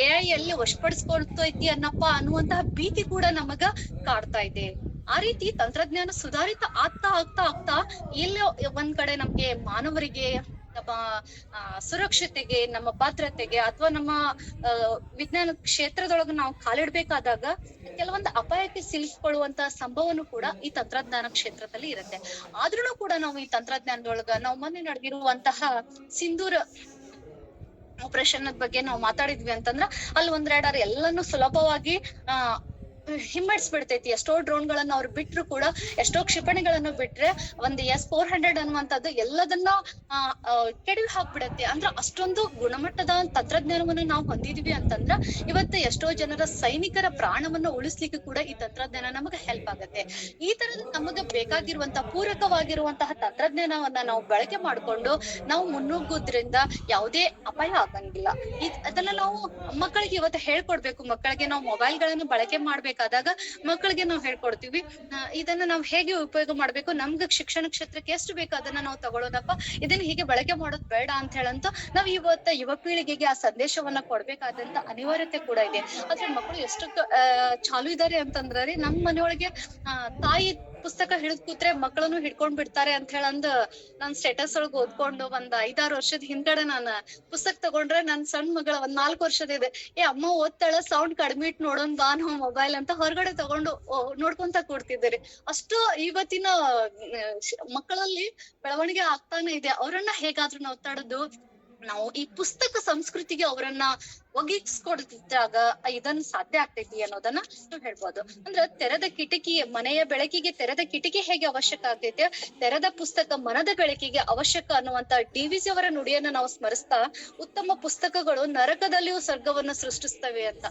AI ಅಲ್ಲಿ ವಶಪಡಿಸ್ಕೊಳ್ತೈತಿ ಅನ್ನುವಂತಹ ಭೀತಿ ಕೂಡ ನಮಗ ಕಾಡ್ತಾ ಇದೆ. ಆ ರೀತಿ ತಂತ್ರಜ್ಞಾನ ಸುಧಾರಿತ ಆಗ್ತಾ ಎಲ್ಲೋ ಒಂದ್ ಕಡೆ ನಮ್ಗೆ ಮಾನವರಿಗೆ ನಮ್ಮ ಸುರಕ್ಷತೆಗೆ, ನಮ್ಮ ಭದ್ರತೆಗೆ ಅಥವಾ ನಮ್ಮ ವಿಜ್ಞಾನ ಕ್ಷೇತ್ರದೊಳಗ ನಾವು ಕಾಲಿಡ್ಬೇಕಾದಾಗ ಕೆಲವೊಂದು ಅಪಾಯಕ್ಕೆ ಸಿಲುಕೊಳ್ಳುವಂತ ಸಂಭವನೂ ಕೂಡ ಈ ತಂತ್ರಜ್ಞಾನ ಕ್ಷೇತ್ರದಲ್ಲಿ ಇರುತ್ತೆ. ಆದ್ರೂ ಕೂಡ ನಾವು ಈ ತಂತ್ರಜ್ಞಾನದೊಳಗ ನಾವು ಮೊನ್ನೆ ನಡೆದಿರುವಂತಹ ಸಿಂಧೂರ ಆಪರೇಷನ್ ಬಗ್ಗೆ ನಾವು ಮಾತಾಡಿದ್ವಿ ಅಂತಂದ್ರ ಅಲ್ಲಿ ಒಂದೆರಡಾರು ಎಲ್ಲಾನು ಸುಲಭವಾಗಿ ಹಿಮ್ಮೆಡ್ಸ್ಬಿಡ್ತೈತಿ. ಎಷ್ಟೋ ಡ್ರೋನ್ ಗಳನ್ನ ಅವ್ರು ಬಿಟ್ರು ಕೂಡ, ಎಷ್ಟೋ ಕ್ಷಿಪಣಿಗಳನ್ನು ಬಿಟ್ರೆ ಒಂದು S-400 ಅನ್ನುವಂಥದ್ದು ಎಲ್ಲದನ್ನ ಕೆಡವಿ ಹಾಕ್ಬಿಡತ್ತೆ. ಅಂದ್ರ ಅಷ್ಟೊಂದು ಗುಣಮಟ್ಟದ ತಂತ್ರಜ್ಞಾನವನ್ನ ನಾವು ಹೊಂದಿದ್ವಿ ಅಂತಂದ್ರ ಇವತ್ತು ಎಷ್ಟೋ ಜನರ ಸೈನಿಕರ ಪ್ರಾಣವನ್ನ ಉಳಿಸ್ಲಿಕ್ಕೆ ಕೂಡ ಈ ತಂತ್ರಜ್ಞಾನ ನಮಗೆ ಹೆಲ್ಪ್ ಆಗತ್ತೆ. ಈ ತರದ ನಮಗೆ ಬೇಕಾಗಿರುವಂತಹ ಪೂರಕವಾಗಿರುವಂತಹ ತಂತ್ರಜ್ಞಾನವನ್ನ ನಾವು ಬಳಕೆ ಮಾಡ್ಕೊಂಡು ನಾವು ಮುನ್ನುಗ್ಗೋದ್ರಿಂದ ಯಾವುದೇ ಅಪಾಯ ಆಗಂಗಿಲ್ಲ. ಅದನ್ನ ನಾವು ಮಕ್ಕಳಿಗೆ ಇವತ್ತು ಹೇಳ್ಕೊಡ್ಬೇಕು. ಮಕ್ಕಳಿಗೆ ನಾವು ಮೊಬೈಲ್ ಗಳನ್ನ ಬಳಕೆ ಮಾಡ್ಬೇಕಾದಾಗ ಮಕ್ಕಳಿಗೆ ನಾವು ಹೇಳ್ಕೊಡ್ತೀವಿ, ಇದನ್ನ ನಾವು ಹೇಗೆ ಉಪಯೋಗ ಮಾಡ್ಬೇಕು, ನಮ್ಗೆ ಶಿಕ್ಷಣ ಕ್ಷೇತ್ರಕ್ಕೆ ಎಷ್ಟು ಬೇಕು ಅದನ್ನ ನಾವು ತಗೊಳ್ಳೋದಪ್ಪ, ಇದನ್ನ ಹೀಗೆ ಬಳಕೆ ಮಾಡೋದ್ ಬೇಡ ಅಂತ ಹೇಳಂತ ನಾವ್ ಇವತ್ತ ಯುವ ಪೀಳಿಗೆಗೆ ಆ ಸಂದೇಶವನ್ನ ಕೊಡ್ಬೇಕಾದಂತ ಅನಿವಾರ್ಯತೆ ಕೂಡ ಇದೆ. ಆದ್ರೆ ಮಕ್ಕಳು ಎಷ್ಟು ಚಾಲು ಇದಾರೆ ಅಂತಂದ್ರೆ ನಮ್ ಮನೆಯೊಳಗೆ ತಾಯಿ ಪುಸ್ತಕ ಹಿಡಿದ್ ಕೂತ್ರೆ ಮಕ್ಕಳನ್ನು ಹಿಡ್ಕೊಂಡ್ ಬಿಡ್ತಾರೆ ಅಂತ ಹೇಳಂದ್ ನಾನ್ ಸ್ಟೇಟಸ್ ಒಳಗ್ ಓದ್ಕೊಂಡು ಒಂದ್ 5-6 ವರ್ಷದ ಹಿಂದ್ಗಡೆ ನಾನ್ ಪುಸ್ತಕ ತಗೊಂಡ್ರೆ ನನ್ ಸಣ್ಣ ಮಗಳ ಒಂದ್ 4 ವರ್ಷದ ಇದೆ, ಅಮ್ಮ ಓದ್ತಾಳ, ಸೌಂಡ್ ಕಡಿಮೆ ಇಟ್ ನೋಡೋನ್ ಬಾ ನಾವು ಮೊಬೈಲ್ ಅಂತ ಹೊರಗಡೆ ತಗೊಂಡು ನೋಡ್ಕೊಂತ ಕೂಡ್ತಿದ್ದಾರೆ. ಅಷ್ಟು ಇವತ್ತಿನ ಮಕ್ಕಳಲ್ಲಿ ಬೆಳವಣಿಗೆ ಆಗ್ತಾನೆ ಇದೆ. ಅವರನ್ನ ಹೇಗಾದ್ರೂ ನಾವು ತಡೆದು ನಾವು ಈ ಪುಸ್ತಕ ಸಂಸ್ಕೃತಿಗೆ ಅವರನ್ನ ಒಗ್ಗಿಸ್ಕೊಡ್ತಿದ್ದಾಗ ಇದನ್ನ ಸಾಧ್ಯ ಆಗ್ತೈತಿ ಅನ್ನೋದನ್ನ ನಾವು ಹೇಳ್ಬೋದು. ಅಂದ್ರೆ ತೆರೆದ ಕಿಟಕಿ, ಮನೆಯ ಬೆಳಕಿಗೆ ತೆರೆದ ಕಿಟಕಿ ಹೇಗೆ ಅವಶ್ಯಕ ಆಗ್ತೈತೆ, ತೆರೆದ ಪುಸ್ತಕ ಮನದ ಬೆಳಕಿಗೆ ಅವಶ್ಯಕ ಅನ್ನುವಂತ DVC ಅವರ ನುಡಿಯನ್ನ ನಾವು ಸ್ಮರಿಸ್ತಾ, ಉತ್ತಮ ಪುಸ್ತಕಗಳು ನರಕದಲ್ಲಿಯೂ ಸ್ವರ್ಗವನ್ನ ಸೃಷ್ಟಿಸ್ತವೆ ಅಂತ.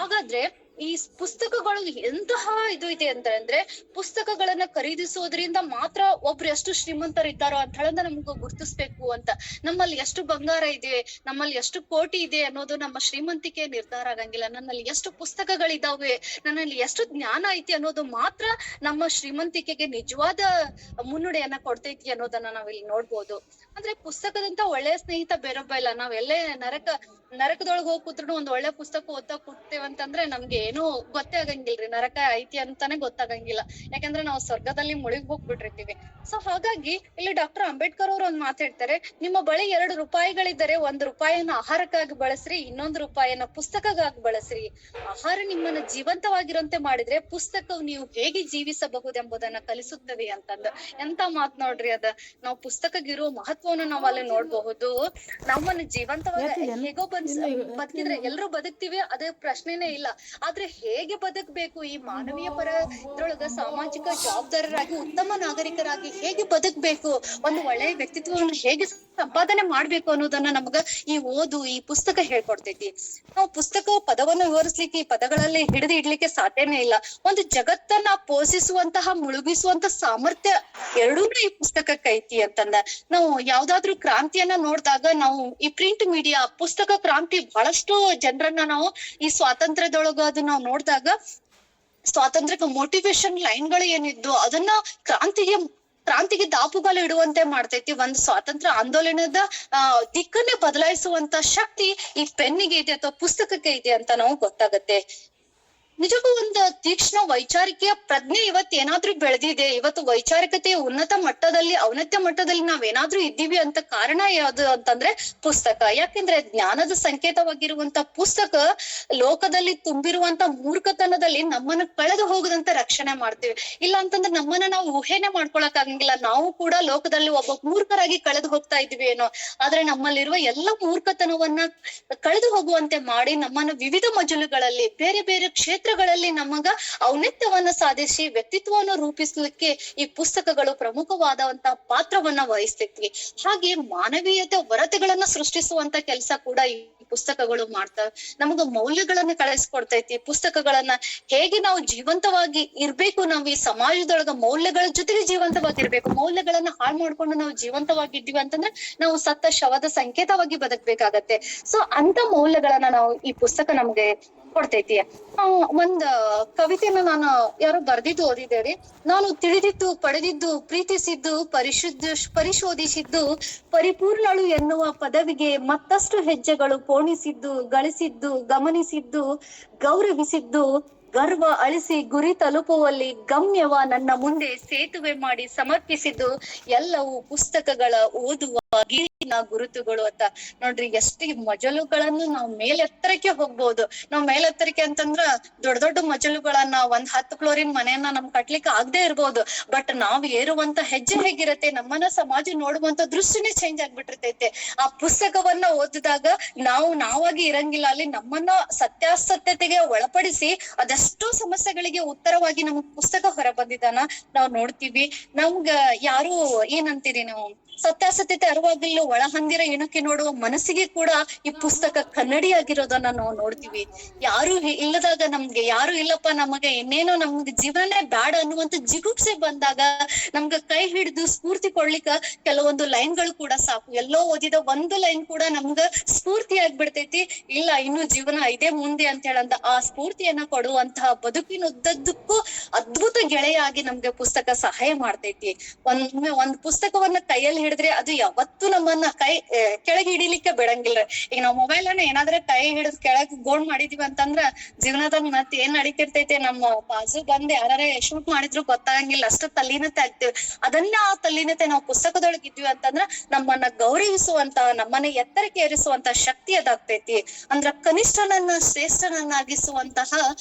ಹಾಗಾದ್ರೆ ಈ ಪುಸ್ತಕಗಳು ಎಂತಹ ಇದು ಇದೆ ಅಂತಂದ್ರೆ ಪುಸ್ತಕಗಳನ್ನ ಖರೀದಿಸೋದ್ರಿಂದ ಮಾತ್ರ ಒಬ್ರು ಎಷ್ಟು ಶ್ರೀಮಂತರಿದ್ದಾರೋ ಅಂತ ಹೇಳೋದ ನಮ್ಗೆ ಗುರ್ತಿಸ್ಬೇಕು ಅಂತ. ನಮ್ಮಲ್ಲಿ ಎಷ್ಟು ಬಂಗಾರ ಇದೆ, ನಮ್ಮಲ್ಲಿ ಎಷ್ಟು ಕೋಟಿ ಇದೆ ಅನ್ನೋದು ನಮ್ಮ ಶ್ರೀಮಂತಿಕೆ ನಿರ್ಧಾರ ಆಗಂಗಿಲ್ಲ. ನನ್ನಲ್ಲಿ ಎಷ್ಟು ಪುಸ್ತಕಗಳಿದಾವೆ, ನನ್ನಲ್ಲಿ ಎಷ್ಟು ಜ್ಞಾನ ಐತಿ ಅನ್ನೋದು ಮಾತ್ರ ನಮ್ಮ ಶ್ರೀಮಂತಿಕೆಗೆ ನಿಜವಾದ ಮುನ್ನುಡಿಯನ್ನ ಕೊಡ್ತೈತಿ ಅನ್ನೋದನ್ನ ನಾವಿಲ್ಲಿ ನೋಡ್ಬೋದು. ಅಂದ್ರೆ ಪುಸ್ತಕದಂತ ಒಳ್ಳೆಯ ಸ್ನೇಹಿತ ಬೇರೊಬ್ಬ ಇಲ್ಲ. ನಾವ್ ಎಲ್ಲೇ ನರಕದೊಳಗ್ ಹೋಗ್ ಕೂತ್ರು ಒಂದ್ ಒಳ್ಳೆ ಪುಸ್ತಕ ಓದ್ತಾ ಕೂತೇವಂತಂದ್ರೆ ನಮ್ಗೆ ಏನು ಗೊತ್ತೇ ಆಗಂಗಿಲ್ರಿ, ನರಕ ಐತಿ ಅಂತಾನೆ ಗೊತ್ತಾಗಂಗಿಲ್ಲ. ಯಾಕಂದ್ರೆ ನಾವು ಸ್ವರ್ಗದಲ್ಲಿ ಮುಳುಗಿ ಹೋಗ್ಬಿಟ್ಟಿರ್ತೀವಿ. ಸೊ ಹಾಗಾಗಿ ಇಲ್ಲಿ ಡಾಕ್ಟರ್ ಅಂಬೇಡ್ಕರ್ ಅವ್ರು ಒಂದ್ ಮಾತಾಡ್ತಾರೆ, ನಿಮ್ಮ ಬಳಿ 2 ರೂಪಾಯಿಗಳಿದ್ದರೆ 1 ರೂಪಾಯಿಯನ್ನ ಆಹಾರಕ್ಕಾಗಿ ಬಳಸ್ರಿ, ಇನ್ನೊಂದು ರೂಪಾಯಿಯನ್ನ ಪುಸ್ತಕಕ್ಕಾಗಿ ಬಳಸ್ರಿ. ಆಹಾರ ನಿಮ್ಮನ್ನ ಜೀವಂತವಾಗಿರುವಂತೆ ಮಾಡಿದ್ರೆ ಪುಸ್ತಕವು ನೀವು ಹೇಗೆ ಜೀವಿಸಬಹುದೆಂಬುದನ್ನ ಕಲಿಸುತ್ತದೆ ಅಂತಂದು. ಎಂತ ಮಾತ್ ನೋಡ್ರಿ ಅದ. ನಾವು ಪುಸ್ತಕಗಿರೋ ಮಹತ್ವವನ್ನು ನಾವ್ ಅಲ್ಲಿ ನೋಡ್ಬಹುದು. ನಮ್ಮನ್ನ ಜೀವಂತವಾಗಿ ಹೇಗೋ ಬದುಕಿದ್ರೆ ಎಲ್ರು ಬದುಕ್ತಿವಿ, ಅದೇ ಪ್ರಶ್ನೆನೇ ಇಲ್ಲ. ಆದ್ರೆ ಹೇಗೆ ಬದುಕ್ಬೇಕು, ಈ ಮಾನವೀಯ ಪರ ಇದ್ರೊಳಗ ಸಾಮಾಜಿಕ ಜವಾಬ್ದಾರರಾಗಿ ಉತ್ತಮ ನಾಗರಿಕರಾಗಿ ಹೇಗೆ ಬದುಕ್ಬೇಕು, ಒಂದು ಒಳ್ಳೆಯ ವ್ಯಕ್ತಿತ್ವವನ್ನು ಹೇಗೆ ಸಂಪಾದನೆ ಮಾಡ್ಬೇಕು ಅನ್ನೋದನ್ನ ನಮಗ ಈ ಓದು, ಈ ಪುಸ್ತಕ ಹೇಳ್ಕೊಡ್ತೈತಿ. ನಾವು ಪುಸ್ತಕ ಪದವನ್ನು ವಿವರಿಸ್ಲಿಕ್ಕೆ, ಈ ಪದಗಳಲ್ಲಿ ಹಿಡಿದು ಇಡ್ಲಿಕ್ಕೆ ಸಾಧ್ಯನೇ ಇಲ್ಲ. ಒಂದು ಜಗತ್ತನ್ನ ಪೋಷಿಸುವಂತಹ, ಮುಳುಗಿಸುವಂತ ಸಾಮರ್ಥ್ಯ ಎರಡೂ ಈ ಪುಸ್ತಕಕ್ಕೆ ಐತಿ ಅಂತಂದ. ನಾವು ಯಾವ್ದಾದ್ರು ಕ್ರಾಂತಿಯನ್ನ ನೋಡಿದಾಗ ನಾವು ಈ ಪ್ರಿಂಟ್ ಮೀಡಿಯಾ ಪುಸ್ತಕ ಕ್ರಾಂತಿ ಬಹಳಷ್ಟು ಜನರನ್ನ ನಾವು ಈ ಸ್ವಾತಂತ್ರ್ಯದೊಳಗ ಅದು ನಾವು ನೋಡಿದಾಗ ಸ್ವಾತಂತ್ರ್ಯಕ್ಕೆ ಮೋಟಿವೇಶನ್ ಲೈನ್ಗಳು ಏನಿದ್ದು ಅದನ್ನ ಕ್ರಾಂತಿಗೆ ದಾಪುಗಾಲು ಇಡುವಂತೆ ಮಾಡ್ತೈತಿ. ಒಂದು ಸ್ವಾತಂತ್ರ್ಯ ಆಂದೋಲನದ ದಿಕ್ಕನ್ನೇ ಬದಲಾಯಿಸುವಂತ ಶಕ್ತಿ ಈ ಪೆನ್ನಿಗೆ ಇದೆ ಅಥವಾ ಪುಸ್ತಕಕ್ಕೆ ಇದೆ ಅಂತ ನಾವು ಗೊತ್ತಾಗತ್ತೆ. ನಿಜಕ್ಕೂ ಒಂದು ತೀಕ್ಷ್ಣ ವೈಚಾರಿಕೆಯ ಪ್ರಜ್ಞೆ ಇವತ್ತೇನಾದ್ರೂ ಬೆಳೆದಿದೆ, ಇವತ್ತು ವೈಚಾರಿಕತೆಯ ಔನ್ನತ್ಯ ಮಟ್ಟದಲ್ಲಿ ನಾವೇನಾದ್ರೂ ಇದ್ದೀವಿ ಅಂತ ಕಾರಣ ಯಾವ್ದು ಅಂತಂದ್ರೆ ಪುಸ್ತಕ. ಯಾಕೆಂದ್ರೆ ಜ್ಞಾನದ ಸಂಕೇತವಾಗಿರುವಂತ ಪುಸ್ತಕ ಲೋಕದಲ್ಲಿ ತುಂಬಿರುವಂತ ಮೂರ್ಖತನದಲ್ಲಿ ನಮ್ಮನ್ನ ಕಳೆದು ಹೋಗದಂತ ರಕ್ಷಣೆ ಮಾಡ್ತೀವಿ. ಇಲ್ಲ ಅಂತಂದ್ರೆ ನಮ್ಮನ್ನ ನಾವು ಊಹೆನೆ ಮಾಡ್ಕೊಳಕ್ ಆಗಂಗಿಲ್ಲ, ನಾವು ಕೂಡ ಲೋಕದಲ್ಲಿ ಒಬ್ಬ ಮೂರ್ಖರಾಗಿ ಕಳೆದು ಹೋಗ್ತಾ ಇದ್ವಿ ಏನೋ. ಆದ್ರೆ ನಮ್ಮಲ್ಲಿರುವ ಎಲ್ಲ ಮೂರ್ಖತನವನ್ನ ಕಳೆದು ಹೋಗುವಂತೆ ಮಾಡಿ ನಮ್ಮನ್ನ ವಿವಿಧ ಮಜಲುಗಳಲ್ಲಿ ಬೇರೆ ಬೇರೆ ಕ್ಷೇತ್ರ ಕ್ಷೇತ್ರಗಳಲ್ಲಿ ನಮಗ ಔನ್ನತ್ಯವನ್ನ ಸಾಧಿಸಿ ವ್ಯಕ್ತಿತ್ವವನ್ನು ರೂಪಿಸ್ಲಿಕ್ಕೆ ಈ ಪುಸ್ತಕಗಳು ಪ್ರಮುಖವಾದಂತಹ ಪಾತ್ರವನ್ನ ವಹಿಸ್ತೈತಿ. ಹಾಗೆ ಮಾನವೀಯತೆ ಹೊರತೆಗಳನ್ನ ಸೃಷ್ಟಿಸುವಂತ ಕೆಲಸ ಕೂಡ ಈ ಪುಸ್ತಕಗಳು ಮಾಡ್ತಾವ. ನಮಗ ಮೌಲ್ಯಗಳನ್ನ ಕಳಿಸ್ಕೊಡ್ತೈತಿ. ಪುಸ್ತಕಗಳನ್ನ ಹೇಗೆ ನಾವು ಜೀವಂತವಾಗಿ ಇರ್ಬೇಕು, ನಾವು ಈ ಸಮಾಜದೊಳಗ ಮೌಲ್ಯಗಳ ಜೊತೆಗೆ ಜೀವಂತವಾಗಿರ್ಬೇಕು. ಮೌಲ್ಯಗಳನ್ನ ಹಾಳು ಮಾಡ್ಕೊಂಡು ನಾವು ಜೀವಂತವಾಗಿದ್ದೀವಿ ಅಂತಂದ್ರೆ ನಾವು ಸತ್ತ ಶವದ ಸಂಕೇತವಾಗಿ ಬದುಕ್ಬೇಕಾಗತ್ತೆ. ಸೊ ಅಂತ ಮೌಲ್ಯಗಳನ್ನ ನಾವು ಈ ಪುಸ್ತಕ ನಮ್ಗೆ ಕೊಡ್ತೈತಿ. ಒಂದ್ ಕವಿತೆನ ನಾನು ಯಾರೋ ಬರ್ದಿದ್ದು ಓದಿದ್ದೇರಿ. ನಾನು ತಿಳಿದಿದ್ದು, ಪಡೆದಿದ್ದು, ಪ್ರೀತಿಸಿದ್ದು, ಪರಿಶೋಧಿಸಿದ್ದು, ಪರಿಪೂರ್ಣಳು ಎನ್ನುವ ಪದವಿಗೆ ಮತ್ತಷ್ಟು ಹೆಜ್ಜೆಗಳು ಪೋಣಿಸಿದ್ದು, ಗಳಿಸಿದ್ದು, ಗಮನಿಸಿದ್ದು, ಗೌರವಿಸಿದ್ದು, ಗರ್ವ ಅಳಿಸಿ ಗುರಿ ತಲುಪುವಲ್ಲಿ ಗಮ್ಯವ ನನ್ನ ಮುಂದೆ ಸೇತುವೆ ಮಾಡಿ ಸಮರ್ಪಿಸಿದ್ದು ಎಲ್ಲವೂ ಪುಸ್ತಕಗಳ ಓದುವ ಗೀರಿನ ಗುರುತುಗಳು ಅಂತ. ನೋಡ್ರಿ, ಎಷ್ಟು ಮಜಲುಗಳನ್ನು ನಾವು ಮೇಲೆತ್ತರಕ್ಕೆ ಹೋಗ್ಬೋದು. ನಾವ್ ಮೇಲೆತ್ತರಕ್ಕೆ ಅಂತಂದ್ರ ದೊಡ್ಡ ದೊಡ್ಡ ಮಜಲುಗಳನ್ನ 10 ಫ್ಲೋರಿನ್ ಮನೆಯನ್ನ ನಮ್ ಕಟ್ಲಿಕ್ಕೆ ಆಗದೆ ಇರ್ಬೋದು. ಬಟ್ ನಾವ್ ಏರುವಂತ ಹೆಜ್ಜೆ ಹೇಗಿರತ್ತೆ, ನಮ್ಮನ್ನ ಸಮಾಜ ನೋಡುವಂತ ದೃಷ್ಟಿನೇ ಚೇಂಜ್ ಆಗ್ಬಿಟ್ಟಿರ್ತೈತೆ. ಆ ಪುಸ್ತಕವನ್ನ ಓದಿದಾಗ ನಾವು ನಾವಾಗಿ ಇರಂಗಿಲ್ಲ, ಅಲ್ಲಿ ನಮ್ಮನ್ನ ಸತ್ಯಾಸತ್ಯತೆಗೆ ಒಳಪಡಿಸಿ ಅದೆಷ್ಟೋ ಸಮಸ್ಯೆಗಳಿಗೆ ಉತ್ತರವಾಗಿ ನಮಗ್ ಪುಸ್ತಕ ಹೊರ ಬಂದಿದ್ದಾನ ನಾವ್ ನೋಡ್ತೀವಿ. ನಮ್ಗ ಯಾರು ಏನಂತೀರಿ ನಾವು, ಸತ್ಯಾಸತ್ಯತೆ ಅರಿವಾಗಿಲ್ಲ ಒಳಹಂದಿರ ಇಣುಕಿ ನೋಡುವ ಮನಸ್ಸಿಗೆ ಕೂಡ ಈ ಪುಸ್ತಕ ಕನ್ನಡಿಯಾಗಿರೋದನ್ನ ನಾವು ನೋಡ್ತೀವಿ. ಯಾರು ಇಲ್ಲದಾಗ, ನಮ್ಗೆ ಯಾರು ಇಲ್ಲಪ್ಪ, ನಮಗೆ ಇನ್ನೇನೋ ನಮ್ಗೆ ಜೀವನನೇ ಬ್ಯಾಡ ಅನ್ನುವಂತ ಜಿಗುಪ್ಸೆ ಬಂದಾಗ ನಮ್ಗ ಕೈ ಹಿಡಿದು ಸ್ಫೂರ್ತಿ ಕೊಡ್ಲಿಕ್ಕ ಕೆಲವೊಂದು ಲೈನ್ಗಳು ಕೂಡ ಸಾಕು. ಎಲ್ಲೋ ಓದಿದ ಒಂದು ಲೈನ್ ಕೂಡ ನಮ್ಗ ಸ್ಫೂರ್ತಿ ಆಗ್ಬಿಡ್ತೈತಿ. ಇಲ್ಲ, ಇನ್ನು ಜೀವನ ಇದೆ ಮುಂದೆ ಅಂತ ಹೇಳಂತ ಆ ಸ್ಫೂರ್ತಿಯನ್ನ ಕೊಡುವಂತಹ ಬದುಕಿನುದ್ದಕ್ಕೂ ಅದ್ಭುತ ಗೆಳೆಯಾಗಿ ನಮ್ಗೆ ಪುಸ್ತಕ ಸಹಾಯ ಮಾಡ್ತೈತಿ. ಒಂದ್ ಪುಸ್ತಕವನ್ನ ಕೈಯಲ್ಲಿ ಹಿಡಿದ್ರೆ ಅದು ಯಾವತ್ತೂ ನಮ್ಮನ್ನ ಕೆಳಗೆ ಹಿಡಿಲಿಕ್ಕೆ ಬಿಡಂಗಿಲ್ಲ. ಈಗ ನಾವ್ ಮೊಬೈಲ್ ಅನ್ನ ಏನಾದ್ರೆ ಕೈ ಹಿಡಿದ್ ಕೆಳಗ್ ಗೋಣ್ ಮಾಡಿದೀವಿ ಅಂತಂದ್ರ ಜೀವನದಾಗ ಮತ್ ಏನ್ ನಡೀತಿರ್ತೈತೆ, ನಮ್ಮ ಬಾಜು ಬಂದ್ ಯಾರೇ ಶೂಟ್ ಮಾಡಿದ್ರು ಗೊತ್ತಾಗಂಗಿಲ್ಲ, ಅಷ್ಟು ತಲ್ಲೀನತೆ ಆಗ್ತೇವೆ. ಅದನ್ನ ಆ ತಲ್ಲೀನತೆ ನಾವು ಪುಸ್ತಕದೊಳಗೆ ಇದ್ವಿ ಅಂತಂದ್ರ ನಮ್ಮನ್ನ ಗೌರವಿಸುವಂತ, ನಮ್ಮನ್ನ ಎತ್ತರಕ್ಕೆ ಏರಿಸುವಂತ ಶಕ್ತಿ ಅದಾಗ್ತೈತಿ. ಅಂದ್ರ ಕನಿಷ್ಠನನ್ನ ಶ್ರೇಷ್ಠನನ್ನಾಗಿಸುವಂತಹ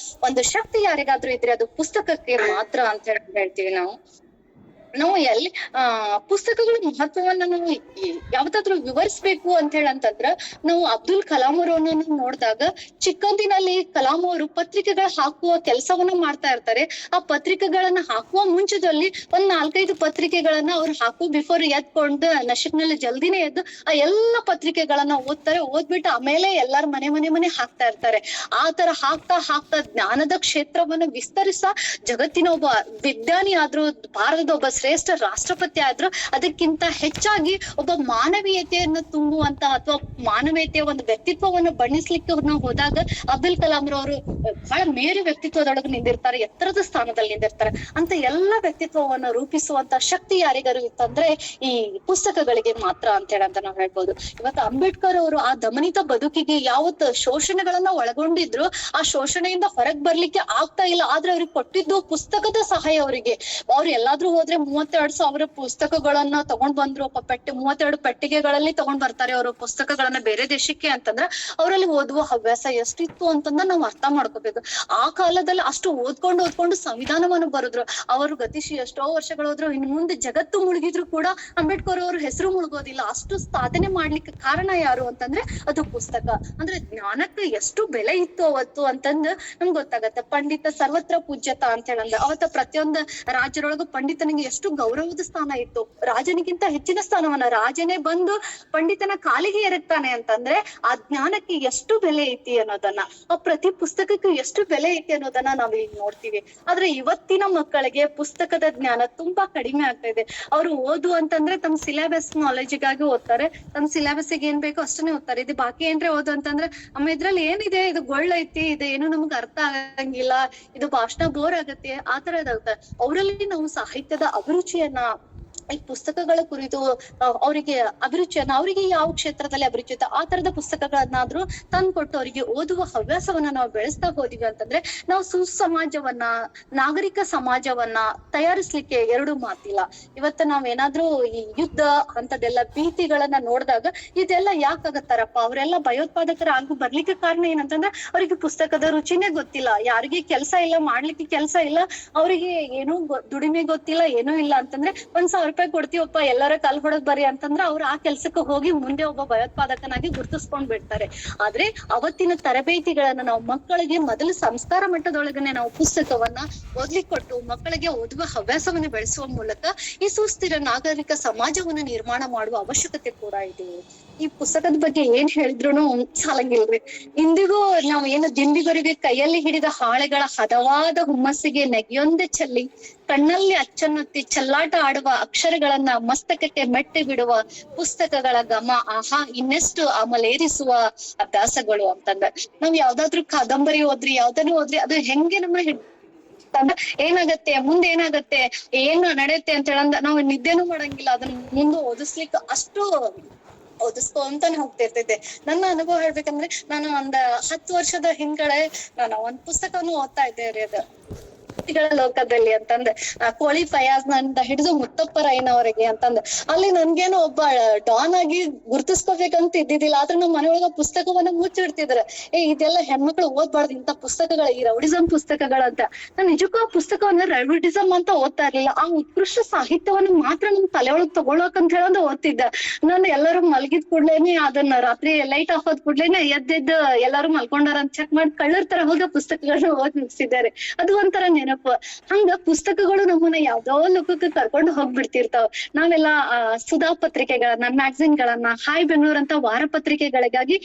ಒಂದು ಶಕ್ತಿ ಯಾರಿಗಾದ್ರೂ ಇದ್ರೆ ಅದು ಪುಸ್ತಕಕ್ಕೆ ಮಾತ್ರ ಅಂತ ಹೇಳ್ತೀವಿ ನಾವು. ಎಲ್ಲಿ ಪುಸ್ತಕಗಳ ಮಹತ್ವವನ್ನ ನಾವು ಯಾವತ್ತಾದ್ರೂ ವಿವರಿಸ್ಬೇಕು ಅಂತ ಹೇಳಂತಂದ್ರ ನಾವು ಅಬ್ದುಲ್ ಕಲಾಂ ಅವರನ್ನ ನೋಡಿದಾಗ, ಚಿಕ್ಕಂದಿನಲ್ಲಿ ಕಲಾಂ ಅವರು ಪತ್ರಿಕೆಗಳ ಹಾಕುವ ಕೆಲಸವನ್ನ ಮಾಡ್ತಾ ಇರ್ತಾರೆ. ಆ ಪತ್ರಿಕೆಗಳನ್ನ ಹಾಕುವ ಮುಂಚೆದಲ್ಲಿ 4-5 ಪತ್ರಿಕೆಗಳನ್ನ ಅವ್ರು ಬಿಫೋರ್ ಎದ್ಕೊಂಡು ನಶಕ್ನಲ್ಲಿ ಜಲ್ದಿನೇ ಎದ್ದು ಆ ಎಲ್ಲಾ ಪತ್ರಿಕೆಗಳನ್ನ ಓದ್ತಾರೆ. ಓದ್ಬಿಟ್ಟು ಆಮೇಲೆ ಎಲ್ಲಾರ ಮನೆ ಹಾಕ್ತಾ ಇರ್ತಾರೆ. ಆ ತರ ಹಾಕ್ತಾ ಜ್ಞಾನದ ಕ್ಷೇತ್ರವನ್ನ ವಿಸ್ತರಿಸ ಜಗತ್ತಿನ ಒಬ್ಬ ವಿಜ್ಞಾನಿ ಆದ್ರೂ, ಭಾರತದ ಒಬ್ಬ ಶ್ರೇಷ್ಠ ರಾಷ್ಟ್ರಪತಿ ಆದ್ರೂ, ಅದಕ್ಕಿಂತ ಹೆಚ್ಚಾಗಿ ಒಬ್ಬ ಮಾನವೀಯತೆಯನ್ನು ತುಂಬುವಂತ ಅಥವಾ ಮಾನವೀಯತೆಯ ಒಂದು ವ್ಯಕ್ತಿತ್ವವನ್ನು ಬಣ್ಣಿಸ್ಲಿಕ್ಕೆ ನಾವು ಹೋದಾಗ ಅಬ್ದುಲ್ ಕಲಾಂ ರವರು ಬಹಳ ಮೇರು ವ್ಯಕ್ತಿತ್ವದೊಳಗೆ ನಿಂದಿರ್ತಾರೆ, ಎತ್ತರದ ಸ್ಥಾನದಲ್ಲಿ ನಿಂದಿರ್ತಾರೆ. ಅಂತ ಎಲ್ಲಾ ವ್ಯಕ್ತಿತ್ವವನ್ನು ರೂಪಿಸುವಂತ ಶಕ್ತಿ ಯಾರಿಗಾರು ಇತ್ತಂದ್ರೆ ಈ ಪುಸ್ತಕಗಳಿಗೆ ಮಾತ್ರ ಅಂತ ಹೇಳಂತ ನಾವ್ ಹೇಳ್ಬೋದು. ಇವತ್ತು ಅಂಬೇಡ್ಕರ್ ಅವರು ಆ ದಮನಿತ ಬದುಕಿಗೆ ಯಾವತ್ತು ಶೋಷಣೆಗಳನ್ನ ಒಳಗೊಂಡಿದ್ರು, ಆ ಶೋಷಣೆಯಿಂದ ಹೊರಗ್ ಬರ್ಲಿಕ್ಕೆ ಆಗ್ತಾ ಇಲ್ಲ. ಆದ್ರೆ ಅವ್ರಿಗೆ ಕೊಟ್ಟಿದ್ದು ಪುಸ್ತಕದ ಸಹಾಯ. ಅವ್ರು ಎಲ್ಲಾದ್ರೂ ಹೋದ್ರೆ 32,000 ಪುಸ್ತಕಗಳನ್ನ ತಗೊಂಡ್ ಬಂದ್ರು. 32 ಪೆಟ್ಟಿಗೆಗಳಲ್ಲಿ ತಗೊಂಡ್ ಬರ್ತಾರೆ ಅವರು ಪುಸ್ತಕಗಳನ್ನ ಬೇರೆ ದೇಶಕ್ಕೆ ಅಂತಂದ್ರ ಅವರಲ್ಲಿ ಓದುವ ಹವ್ಯಾಸ ಎಷ್ಟಿತ್ತು ಅಂತಂದ ನಾವ್ ಅರ್ಥ ಮಾಡ್ಕೋಬೇಕು. ಆ ಕಾಲದಲ್ಲಿ ಅಷ್ಟು ಓದ್ಕೊಂಡು ಸಂವಿಧಾನವನ್ನು ಬರೆದ್ರು. ಅವರು ಗತಿಶಿ ಎಷ್ಟೋ ವರ್ಷಗಳು ಹೋದ್ರು, ಇನ್ನು ಮುಂದೆ ಜಗತ್ತು ಮುಳುಗಿದ್ರು ಕೂಡ ಅಂಬೇಡ್ಕರ್ ಅವ್ರ ಹೆಸರು ಮುಳುಗೋದಿಲ್ಲ. ಅಷ್ಟು ಸಾಧನೆ ಮಾಡ್ಲಿಕ್ಕೆ ಕಾರಣ ಯಾರು ಅಂತಂದ್ರೆ ಅದು ಪುಸ್ತಕ. ಅಂದ್ರೆ ಜ್ಞಾನಕ್ಕೆ ಎಷ್ಟು ಬೆಲೆ ಇತ್ತು ಅವತ್ತು ಅಂತಂದು ನಮ್ಗೆ ಗೊತ್ತಾಗತ್ತೆ. ಪಂಡಿತ ಸರ್ವತ್ರ ಪೂಜ್ಯತ ಅಂತ ಹೇಳಂದ್ರೆ ಅವತ್ತ ಪ್ರತಿಯೊಂದು ರಾಜ್ಯರೊಳಗೂ ಪಂಡಿತನಿಗೆ ಎಷ್ಟು ಗೌರವದ ಸ್ಥಾನ ಇತ್ತು. ರಾಜನಿಗಿಂತ ಹೆಚ್ಚಿನ ಸ್ಥಾನವನ್ನ ರಾಜನೇ ಬಂದು ಪಂಡಿತನ ಕಾಲಿಗೆ ಎರಗ್ತಾನೆ ಅಂತಂದ್ರೆ ಆ ಜ್ಞಾನಕ್ಕೆ ಎಷ್ಟು ಬೆಲೆ ಐತಿ ಅನ್ನೋದನ್ನ, ಆ ಪ್ರತಿ ಪುಸ್ತಕಕ್ಕೂ ಎಷ್ಟು ಬೆಲೆ ಐತಿ ಅನ್ನೋದನ್ನ ನಾವ್ ಈಗ ನೋಡ್ತೀವಿ. ಆದ್ರೆ ಇವತ್ತಿನ ಮಕ್ಕಳಿಗೆ ಪುಸ್ತಕದ ಜ್ಞಾನ ತುಂಬಾ ಕಡಿಮೆ ಆಗ್ತಾ ಇದೆ. ಅವ್ರು ಓದು ಅಂತಂದ್ರೆ ತಮ್ಮ ಸಿಲೆಬಸ್ ನಾಲೆಜ್ಗಾಗಿ ಓದ್ತಾರೆ, ತಮ್ಮ ಸಿಲೆಬಸ್ಗೆ ಏನ್ ಬೇಕೋ ಅಷ್ಟನ್ನೇ ಓದ್ತಾರೆ. ಇದು ಬಾಕಿ ಏನ್ರೆ ಓದು ಅಂತಂದ್ರೆ ಅಮ್ಮ ಇದ್ರಲ್ಲಿ ಏನಿದೆ, ಇದು ಗೊಳ್ಳೈತಿ, ಇದು ಏನು ನಮ್ಗೆ ಅರ್ಥ ಆಗಂಗಿಲ್ಲ, ಇದು ಭಾಷಣ ಬೋರ್ ಆಗತ್ತೆ, ಆ ತರ ಇದಾಗುತ್ತೆ. ಅವರಲ್ಲಿ ನಾವು ಸಾಹಿತ್ಯದ ಅಭಿರುಚಿಯನ್ನ, ಈ ಪುಸ್ತಕಗಳ ಕುರಿತು ಅವರಿಗೆ ಅಭಿರುಚಿಯನ್ನ, ಅವರಿಗೆ ಯಾವ ಕ್ಷೇತ್ರದಲ್ಲಿ ಅಭಿರುಚಿ ಇತ್ತು ಆ ತರದ ಪುಸ್ತಕಗಳನ್ನಾದ್ರೂ ತಂದ್ಕೊಟ್ಟು ಅವರಿಗೆ ಓದುವ ಹವ್ಯಾಸವನ್ನ ನಾವು ಬೆಳೆಸ್ತಾ ಹೋದಿವಿ ಅಂತಂದ್ರೆ ನಾವು ಸುಸಮಾಜವನ್ನ, ನಾಗರಿಕ ಸಮಾಜವನ್ನ ತಯಾರಿಸ್ಲಿಕ್ಕೆ ಎರಡು ಮಾತಿಲ್ಲ. ಇವತ್ತ ನಾವೇನಾದ್ರೂ ಈ ಯುದ್ಧ ಅಂತದೆಲ್ಲ ಭೀತಿಗಳನ್ನ ನೋಡಿದಾಗ ಇದೆಲ್ಲ ಯಾಕಾಗತ್ತಾರಪ್ಪ, ಅವರೆಲ್ಲ ಭಯೋತ್ಪಾದಕರ ಆಗಿ ಬರ್ಲಿಕ್ಕೆ ಕಾರಣ ಏನಂತಂದ್ರೆ ಅವರಿಗೆ ಪುಸ್ತಕದ ರುಚಿನೇ ಗೊತ್ತಿಲ್ಲ. ಯಾರಿಗೆ ಕೆಲಸ ಇಲ್ಲ, ಮಾಡ್ಲಿಕ್ಕೆ ಕೆಲಸ ಇಲ್ಲ, ಅವರಿಗೆ ಏನೂ ದುಡಿಮೆ ಗೊತ್ತಿಲ್ಲ, ಏನೂ ಇಲ್ಲ ಅಂತಂದ್ರೆ 1,000 ರೂಪಾಯಿ ಕೊಡ್ತೀವಪ್ಪ ಎಲ್ಲಾರ ಕಾಲ್ ಹೊಡದ್ ಬರ್ರಿ ಅಂತಂದ್ರ ಅವ್ರು ಆ ಕೆಲ್ಸಕ್ಕೆ ಹೋಗಿ ಮುಂದೆ ಒಬ್ಬ ಭಯೋತ್ಪಾದಕನಾಗಿ ಗುರುತಿಸ್ಕೊಂಡ್ ಬಿಡ್ತಾರೆ. ಆದ್ರೆ ಅವತ್ತಿನ ತರಬೇತಿಗಳನ್ನ ನಾವು ಮಕ್ಕಳಿಗೆ ಮೊದಲು ಸಂಸ್ಕಾರ ಮಟ್ಟದೊಳಗನೆ ನಾವು ಪುಸ್ತಕವನ್ನ ಓದ್ಲಿಕ್ಕೆ ಕೊಟ್ಟು ಮಕ್ಕಳಿಗೆ ಓದುವ ಹವ್ಯಾಸವನ್ನ ಬೆಳೆಸುವ ಮೂಲಕ ಈ ಸುಸ್ಥಿರ ನಾಗರಿಕ ಸಮಾಜವನ್ನ ನಿರ್ಮಾಣ ಮಾಡುವ ಅವಶ್ಯಕತೆ ಕೂಡ ಇದೆ. ಈ ಪುಸ್ತಕದ ಬಗ್ಗೆ ಏನ್ ಹೇಳಿದ್ರು ಸಾಲಂಗಿಲ್ರಿ. ಇಂದಿಗೂ ನಾವ್ ಏನು ದಿಂಬಿಗರಿಗೆ ಕೈಯಲ್ಲಿ ಹಿಡಿದ ಹಾಳೆಗಳ ಹದವಾದ ಹುಮ್ಮಸ್ಸಿಗೆ ನೆಗೆಯೊಂದೆ ಚೆಲ್ಲಿ ಕಣ್ಣಲ್ಲಿ ಅಚ್ಚನ್ನೊತ್ತಿ ಚೆಲ್ಲಾಟ ಆಡುವ ಅಕ್ಷರಗಳನ್ನ ಮಸ್ತಕಕ್ಕೆ ಮೆಟ್ಟಿ ಬಿಡುವ ಪುಸ್ತಕಗಳ ಘಮ ಆಹಾ ಇನ್ನೆಷ್ಟು ಅಮಲೇರಿಸುವ ಅಭ್ಯಾಸಗಳು ಅಂತಂದ. ನಾವ್ ಯಾವ್ದಾದ್ರು ಕಾದಂಬರಿ ಓದ್ರಿ ಯಾವ್ದನ್ನು ಓದ್ರಿ ಅದು ಹೆಂಗೆ ನಮ್ಮ ಏನಾಗತ್ತೆ ಮುಂದೆ ಏನಾಗತ್ತೆ ಏನು ನಡೆಯುತ್ತೆ ಅಂತ ಹೇಳಂದ ನಾವು ನಿದ್ದೆನೂ ಮಾಡಂಗಿಲ್ಲ ಅದನ್ನ ಮುಂದೆ ಓದಿಸ್ಲಿಕ್ಕೆ ಅಷ್ಟು ಓದಿಸ್ಕೊಂತಾನೆ ಹೋಗ್ತಿರ್ತೈತೆ. ನನ್ನ ಅನುಭವ ಹೇಳ್ಬೇಕಂದ್ರೆ ನಾನು ಒಂದ್ 10 ವರ್ಷದ ಹಿಂದ್ಗಡೆ ನಾನು ಒಂದ್ ಪುಸ್ತಕವನ್ನು ಓದ್ತಾ ಇದ್ದೆ ರೀ. ಅದು ಲೋಕದಲ್ಲಿ ಅಂತಂದ ಕೋಳಿ ಫಯಾಜ್ ನಂದ ಹಿಡಿದು ಮುತ್ತಪ್ಪರಯ್ಯನವರೆಗೆ ಅಂತಂದ ಅಲ್ಲಿ ನನ್ಗೇನು ಒಬ್ಬ ಡಾನ್ ಆಗಿ ಗುರ್ತಿಸ್ಕೋಬೇಕಂತ ಇದ್ದಿದ್ದಿಲ್ಲ. ಆದ್ರೆ ನಮ್ಮ ಮನೆಯೊಳಗ ಪುಸ್ತಕವನ್ನ ಮುಚ್ಚಿಡ್ತಿದ್ರ. ಇದೆಲ್ಲ ಹೆಣ್ಮಕ್ಳು ಓದ್ಬಾರ್ದು ಇಂತ ಪುಸ್ತಕಗಳ ಈ ರೌಡಿಸಂ ಪುಸ್ತಕಗಳಂತ. ನಾನ್ ನಿಜಕ್ಕೂ ಆ ಪುಸ್ತಕವನ್ನ ರೌಡಿಸಂ ಅಂತ ಓದ್ತಾ ಇರ್ಲಿಲ್ಲ. ಆ ಉತ್ಕೃಷ್ಟ ಸಾಹಿತ್ಯವನ್ನ ಮಾತ್ರ ನಮ್ ತಲೆಯೊಳಗ್ ತಗೊಳಕ್ ಹೇಳಂದ ಓದ್ತಿದ್ದ. ನಾನು ಎಲ್ಲರೂ ಮಲ್ಗಿದ್ ಕೂಡ್ಲೇನೆ ಅದನ್ನ ರಾತ್ರಿ ಲೈಟ್ ಆಫ್ ಆದ್ ಕೂಡ್ಲೇನೆ ಎದ್ದೆದ್ದು ಎಲ್ಲಾರು ಮಲ್ಕೊಂಡಾರ ಅಂತ ಚೆಕ್ ಮಾಡಿ ಕಳ್ಳರ ತರ ಹೋದ ಪುಸ್ತಕಗಳನ್ನ ಓದ್ ಮುಗಿಸಿದ್ದಾರೆ. ಅದು ಒಂಥರ ನೆನಪು. ಹಂಗ ಪುಸ್ತಕಗಳು ನಮ್ಮನ್ನ ಯಾವ್ದೋ ಲೋಕಕ್ಕೆ ಕರ್ಕೊಂಡು ಹೋಗ್ಬಿಡ್ತಿರ್ತಾವ. ನಾವೆಲ್ಲ ಸುಧಾ ಪತ್ರಿಕೆಗಳನ್ನ ಮ್ಯಾಗಝಿನ್ ಗಳನ್ನ ಹಾಯ್ ಬೆಂಗಳೂರ್ ಅಂತ ವಾರ ಪತ್ರಿಕೆಗಳಿಗಾಗಿ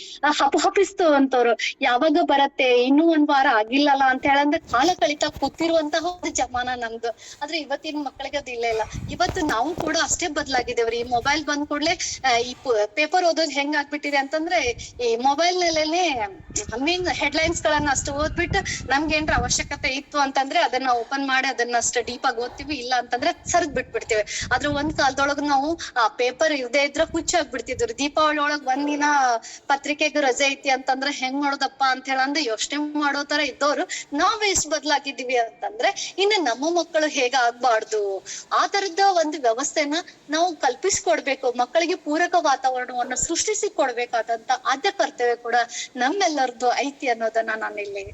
ಹಪಿಸ್ತು ಅಂತವ್ರು ಯಾವಾಗ ಬರತ್ತೆ ಇನ್ನೂ ಒಂದ್ ವಾರ ಆಗಿಲ್ಲಲ್ಲ ಅಂತ ಹೇಳಂದ ಕಾಲ ಕಳಿತಾ ಕೂತಿರುವಂತಹ ಒಂದು ಜಮಾನ ನಮ್ದು. ಆದ್ರೆ ಇವತ್ತಿನ ಮಕ್ಕಳಿಗೆ ಅದು ಇಲ್ಲ ಇಲ್ಲ. ಇವತ್ತು ನಾವು ಕೂಡ ಅಷ್ಟೇ ಬದ್ಲಾಗಿದ್ದೇವ್ರಿ. ಈ ಮೊಬೈಲ್ ಬಂದ್ ಕೂಡ್ಲೆ ಈ ಪೇಪರ್ ಓದೋದ್ ಹೆಂಗ್ ಆಗ್ಬಿಟ್ಟಿದೆ ಅಂತಂದ್ರೆ ಈ ಮೊಬೈಲ್ ನಲ್ಲೇನೆ ಮೀನ್ ಹೆಡ್ಲೈನ್ಸ್ ಗಳನ್ನ ಅಷ್ಟು ಓದ್ಬಿಟ್ಟು ನಮ್ಗೆ ಏನ್ರ ಅವಶ್ಯಕತೆ ಇತ್ತು ಅಂತಂದ್ರೆ ಅದನ್ನ ಓಪನ್ ಮಾಡಿ ಅದನ್ನ ಅಷ್ಟ ಡೀಪ್ ಆಗಿ ಓದ್ತಿವಿ. ಇಲ್ಲ ಅಂತಂದ್ರೆ ಸರ್ದ್ ಬಿಟ್ಬಿಡ್ತೇವೆ. ಆದ್ರೆ ಒಂದ್ ಕಾಲದೊಳಗ ನಾವು ಆ ಪೇಪರ್ ಇರ್ದೇ ಇದ್ರ ಹುಚ್ಚಾಗ್ಬಿಡ್ತಿದ್ರು. ದೀಪಾವಳಿ ಒಳಗ್ ಒಂದಿನ ಪತ್ರಿಕೆಗೆ ರಜೆ ಐತಿ ಅಂತಂದ್ರೆ ಹೆಂಗ್ ಮಾಡೋದಪ್ಪ ಅಂತ ಹೇಳಂದ ಯೋಚನೆ ಮಾಡೋ ತರ ಇದ್ದವ್ರು ನಾವ್ ಎಷ್ಟ್ ಬದ್ಲಾಗಿದ್ದೀವಿ ಅಂತಂದ್ರೆ ಇನ್ನು ನಮ್ಮ ಮಕ್ಕಳು ಹೇಗ ಆಗ್ಬಾರ್ದು ಆ ತರದ ಒಂದು ವ್ಯವಸ್ಥೆನ ನಾವು ಕಲ್ಪಿಸ್ಕೊಡ್ಬೇಕು. ಮಕ್ಕಳಿಗೆ ಪೂರಕ ವಾತಾವರಣವನ್ನ ಸೃಷ್ಟಿಸಿ ಕೊಡ್ಬೇಕಾದಂತ ಆದ್ಯ ಕರ್ತವ್ಯ ಕೂಡ ನಮ್ಮೆಲ್ಲರದ್ದು ಐತಿ ಅನ್ನೋದನ್ನ ನಾನು ಇಲ್ಲಿ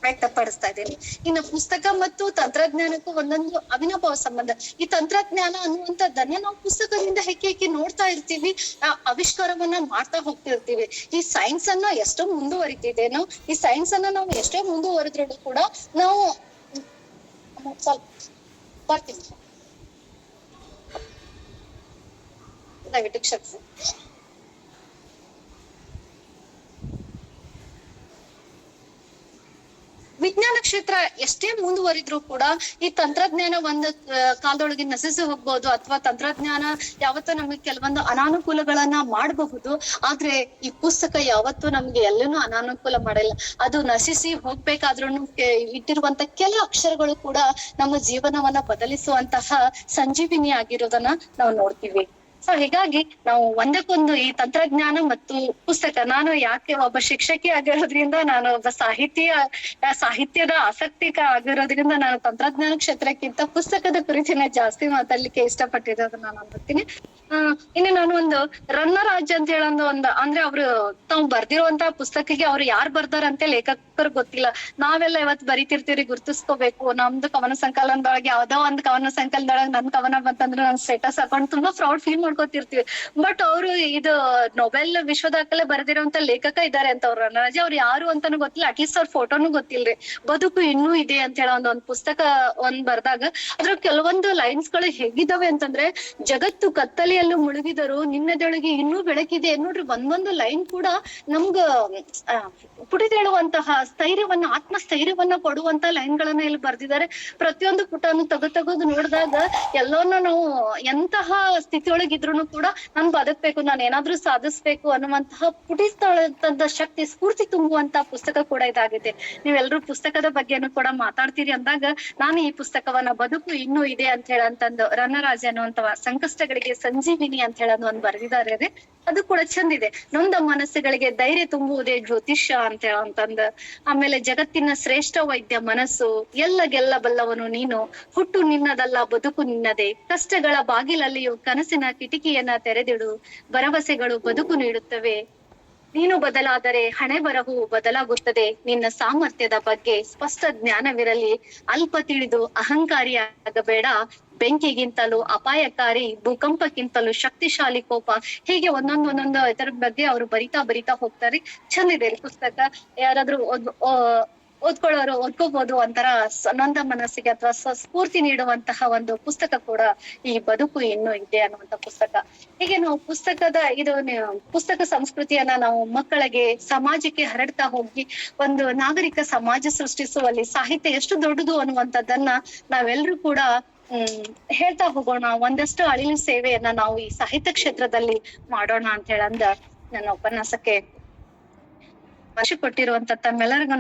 ವ್ಯಕ್ತಪಡಿಸ್ತಾ ಇದ್ದೀನಿ. ಇನ್ನು ಪುಸ್ತಕ ಮತ್ತು ತಂತ್ರಜ್ಞಾನಕ್ಕೂ ಒಂದೊಂದು ಅವಿನಾಭಾವ ಸಂಬಂಧ. ಈ ತಂತ್ರಜ್ಞಾನ ಅನ್ನುವಂಥದ್ದನ್ನ ನಾವು ಪುಸ್ತಕದಿಂದ ಹೆಕ್ಕಿ ನೋಡ್ತಾ ಇರ್ತೀವಿ, ಆವಿಷ್ಕಾರವನ್ನ ಮಾಡ್ತಾ ಹೋಗ್ತಿರ್ತೀವಿ. ಈ ಸೈನ್ಸ್ ಅನ್ನ ಎಷ್ಟೋ ಮುಂದುವರಿತಿದೇನೋ ಈ ಸೈನ್ಸ್ ಅನ್ನ ನಾವು ಎಷ್ಟೇ ಮುಂದುವರೆದ್ರು ಕೂಡ ನಾವು ಸ್ವಲ್ಪ ಬರ್ತೀವಿ ದಯವಿಟ್ಟು ಕ್ಷಮಿಸಿ. ವಿಜ್ಞಾನ ಕ್ಷೇತ್ರ ಎಷ್ಟೇ ಮುಂದುವರಿದ್ರು ಕೂಡ ಈ ತಂತ್ರಜ್ಞಾನ ಒಂದ್ ಕಾಲದೊಳಗೆ ನಶಿಸಿ ಹೋಗ್ಬಹುದು ಅಥವಾ ತಂತ್ರಜ್ಞಾನ ಯಾವತ್ತೂ ನಮ್ಗೆ ಕೆಲವೊಂದು ಅನಾನುಕೂಲಗಳನ್ನ ಮಾಡಬಹುದು. ಆದ್ರೆ ಈ ಪುಸ್ತಕ ಯಾವತ್ತೂ ನಮ್ಗೆ ಎಲ್ಲನೂ ಅನಾನುಕೂಲ ಮಾಡಿಲ್ಲ. ಅದು ನಶಿಸಿ ಹೋಗ್ಬೇಕಾದ್ರೂ ಇಟ್ಟಿರುವಂತ ಕೆಲ ಅಕ್ಷರಗಳು ಕೂಡ ನಮ್ಮ ಜೀವನವನ್ನ ಬದಲಿಸುವಂತಹ ಸಂಜೀವಿನಿ ಆಗಿರೋದನ್ನ ನಾವು ನೋಡ್ತೀವಿ. ಸೊ ಹೀಗಾಗಿ ನಾವು ಒಂದಕ್ಕೊಂದು ಈ ತಂತ್ರಜ್ಞಾನ ಮತ್ತು ಪುಸ್ತಕ, ನಾನು ಯಾಕೆ ಒಬ್ಬ ಶಿಕ್ಷಕಿ ಆಗಿರೋದ್ರಿಂದ ನಾನು ಒಬ್ಬ ಸಾಹಿತ್ಯದ ಆಸಕ್ತಿಕ ಆಗಿರೋದ್ರಿಂದ ನಾನು ತಂತ್ರಜ್ಞಾನ ಕ್ಷೇತ್ರಕ್ಕಿಂತ ಪುಸ್ತಕದ ಕುರಿತಿನ ಜಾಸ್ತಿ ಮಾತಾಡ್ಲಿಕ್ಕೆ ಇಷ್ಟಪಟ್ಟಿರೋದನ್ನ ನಾನು ಬರ್ತೀನಿ. ಇನ್ನು ನಾನು ಒಂದು ರನ್ನರಾಜ್ ಅಂತ ಹೇಳೊಂದು ಅಂದ್ರೆ ಅವ್ರು ತಾವ್ ಬರ್ದಿರುವಂತಹ ಪುಸ್ತಕಕ್ಕೆ ಅವ್ರು ಯಾರು ಬರ್ದಾರ ಅಂತ ಲೇಖಕರು ಗೊತ್ತಿಲ್ಲ. ನಾವೆಲ್ಲ ಇವತ್ತು ಬರಿತಿರ್ತೀವಿ, ಗುರ್ತಿಸ್ಕೋಬೇಕು. ನಮ್ದು ಕವನ ಸಂಕಲನದೊಳಗೆ ಯಾವ್ದೋ ಒಂದ್ ಕವನ ಸಂಕಲನದೊಳಗೆ ನನ್ ಕವನ ಬಂತಂದ್ರೆ ನಾನ್ ಸ್ಟೇಟಸ್ ಹಾಕೊಂಡು ತುಂಬಾ ಪ್ರೌಡ್ ಫೀಲ್ ಮಾಡ್ಕೋತಿರ್ತೀವಿ. ಬಟ್ ಅವ್ರು ಇದು ನೊಬೆಲ್ ವಿಶ್ವ ದಾಖಲೆ ಬರೆದಿರುವಂತ ಲೇಖಕ ಇದ್ದಾರೆ ಅಂತ ಅವ್ರು ರನ್ನರಾಜ್. ಅವ್ರು ಯಾರು ಅಂತಾನು ಗೊತ್ತಿಲ್ಲ, ಅಟ್ಲೀಸ್ಟ್ ಅವ್ರ ಫೋಟೋನು ಗೊತ್ತಿಲ್ರಿ. ಬದುಕು ಇನ್ನೂ ಇದೆ ಅಂತ ಹೇಳೋ ಒಂದ್ ಪುಸ್ತಕ ಬರ್ದಾಗ ಅದ್ರ ಕೆಲವೊಂದು ಲೈನ್ಸ್ ಗಳು ಹೇಗಿದಾವೆ ಅಂತಂದ್ರೆ, ಜಗತ್ತು ಕತ್ತಲೆಯಲ್ಲೂ ಮುಳುಗಿದರು ನಿನ್ನದೊಳಗೆ ಇನ್ನೂ ಬೆಳಕಿದೆ ನೋಡ್ರಿ. ಒಂದೊಂದು ಲೈನ್ ಕೂಡ ನಮ್ಗ ಪುಟಿದೇಳುವಂತಹ ಸ್ಥೈರ್ಯವನ್ನ, ಆತ್ಮಸ್ಥೈರ್ಯವನ್ನ ಕೊಡುವಂತ ಲೈನ್ ಗಳನ್ನ ಇಲ್ಲಿ ಬರ್ದಿದ್ದಾರೆ. ಪ್ರತಿಯೊಂದು ಪುಟನು ತೆಗೆದು ನೋಡಿದಾಗ ಎಲ್ಲೋನ್ನ ನಾವು ಎಂತಹ ಸ್ಥಿತಿಯೊಳಗಿದ್ರು ಕೂಡ ನಾನ್ ಬದುಕ್ಬೇಕು, ನಾನು ಏನಾದ್ರೂ ಸಾಧಿಸ್ಬೇಕು ಅನ್ನುವಂತಹ ಪುಟಿಸ್ತಳಂತ ಶಕ್ತಿ, ಸ್ಫೂರ್ತಿ ತುಂಬುವಂತ ಪುಸ್ತಕ ಕೂಡ ಇದಾಗಿದೆ. ನೀವೆಲ್ರೂ ಪುಸ್ತಕದ ಬಗ್ಗೆನು ಕೂಡ ಮಾತಾಡ್ತೀರಿ ಅಂದಾಗ ನಾನು ಈ ಪುಸ್ತಕವನ್ನ ಬದುಕು ಇನ್ನೂ ಇದೆ ಅಂತ ಹೇಳಂತಂದು ರನ್ನರಾಜ ಅನ್ನುವಂತ ಸಂಕಷ್ಟಗಳಿಗೆ ಸಂಜೀವಿನಿ ಅಂತ ಹೇಳೋದು ಒಂದ್ ಬರ್ದಿದ್ದಾರೆ. ಅದು ಕೂಡ ಚಂದಿದೆ. ನೊಂದ ಮನಸ್ಸುಗಳಿಗೆ ಧೈರ್ಯ ತುಂಬುವುದೇ ಜ್ಯೋತಿಷ್ಯ ಅಂತ ಹೇಳಂತಂದ. ಆಮೇಲೆ ಜಗತ್ತಿನ ಶ್ರೇಷ್ಠ ವೈದ್ಯ ಮನಸ್ಸು, ಎಲ್ಲ ಗೆಲ್ಲಬಲ್ಲವನು ನೀನು, ಹುಟ್ಟು ನಿನ್ನದಲ್ಲ ಬದುಕು ನಿನ್ನದೇ, ಕಷ್ಟಗಳ ಬಾಗಿಲಲ್ಲಿಯೂ ಕನಸಿನ ಕಿಟಕಿಯನ್ನ ತೆರೆದಿಡು, ಭರವಸೆಗಳು ಬದುಕು ನೀಡುತ್ತವೆ, ನೀನು ಬದಲಾದರೆ ಹಣೆ ಬರಹವು ಬದಲಾಗುತ್ತದೆ. ನಿನ್ನ ಸಾಮರ್ಥ್ಯದ ಬಗ್ಗೆ ಸ್ಪಷ್ಟ ಜ್ಞಾನವಿರಲಿ. ಅಲ್ಪ ತಿಳಿದು ಅಹಂಕಾರಿಯಾಗಬೇಡ. ಬೆಂಕಿಗಿಂತಲೂ ಅಪಾಯಕಾರಿ, ಭೂಕಂಪಕ್ಕಿಂತಲೂ ಶಕ್ತಿಶಾಲಿ ಕೋಪ. ಹೀಗೆ ಒಂದೊಂದು ಇದರ ಬಗ್ಗೆ ಅವರು ಬರಿತಾ ಹೋಗ್ತಾರೆ. ಚಂದಿದೆ ಪುಸ್ತಕ. ಯಾರಾದ್ರೂ ಓದ್ಕೊಳ್ಳೋರು ಓದ್ಕೋಬಹುದು. ಒಂಥರ ನೊಂದ ಮನಸ್ಸಿಗೆ ಅಥವಾ ಸ್ಫೂರ್ತಿ ನೀಡುವಂತಹ ಒಂದು ಪುಸ್ತಕ ಕೂಡ ಈ ಬದುಕು ಇನ್ನೂ ಇದೆ ಅನ್ನುವಂತ ಪುಸ್ತಕ. ಹೀಗೆ ನಾವು ಪುಸ್ತಕ ಸಂಸ್ಕೃತಿಯನ್ನ ನಾವು ಮಕ್ಕಳಿಗೆ, ಸಮಾಜಕ್ಕೆ ಹರಡ್ತಾ ಹೋಗಿ ಒಂದು ನಾಗರಿಕ ಸಮಾಜ ಸೃಷ್ಟಿಸುವಲ್ಲಿ ಸಾಹಿತ್ಯ ಎಷ್ಟು ದೊಡ್ಡದು ಅನ್ನುವಂಥದ್ದನ್ನ ನಾವೆಲ್ಲರೂ ಕೂಡ ಹೇಳ್ತಾ ಹೋಗೋಣ. ಒಂದಷ್ಟು ಅಳಿಲು ಸೇವೆಯನ್ನ ನಾವು ಈ ಸಾಹಿತ್ಯ ಕ್ಷೇತ್ರದಲ್ಲಿ ಮಾಡೋಣ ಅಂತ ಹೇಳಂದ ನನ್ನ ಉಪನ್ಯಾಸಕ್ಕೆ ಕೊಟ್ಟಿರುವಂತ ತಮ್ಮೆಲ್ಲರಿಗೂ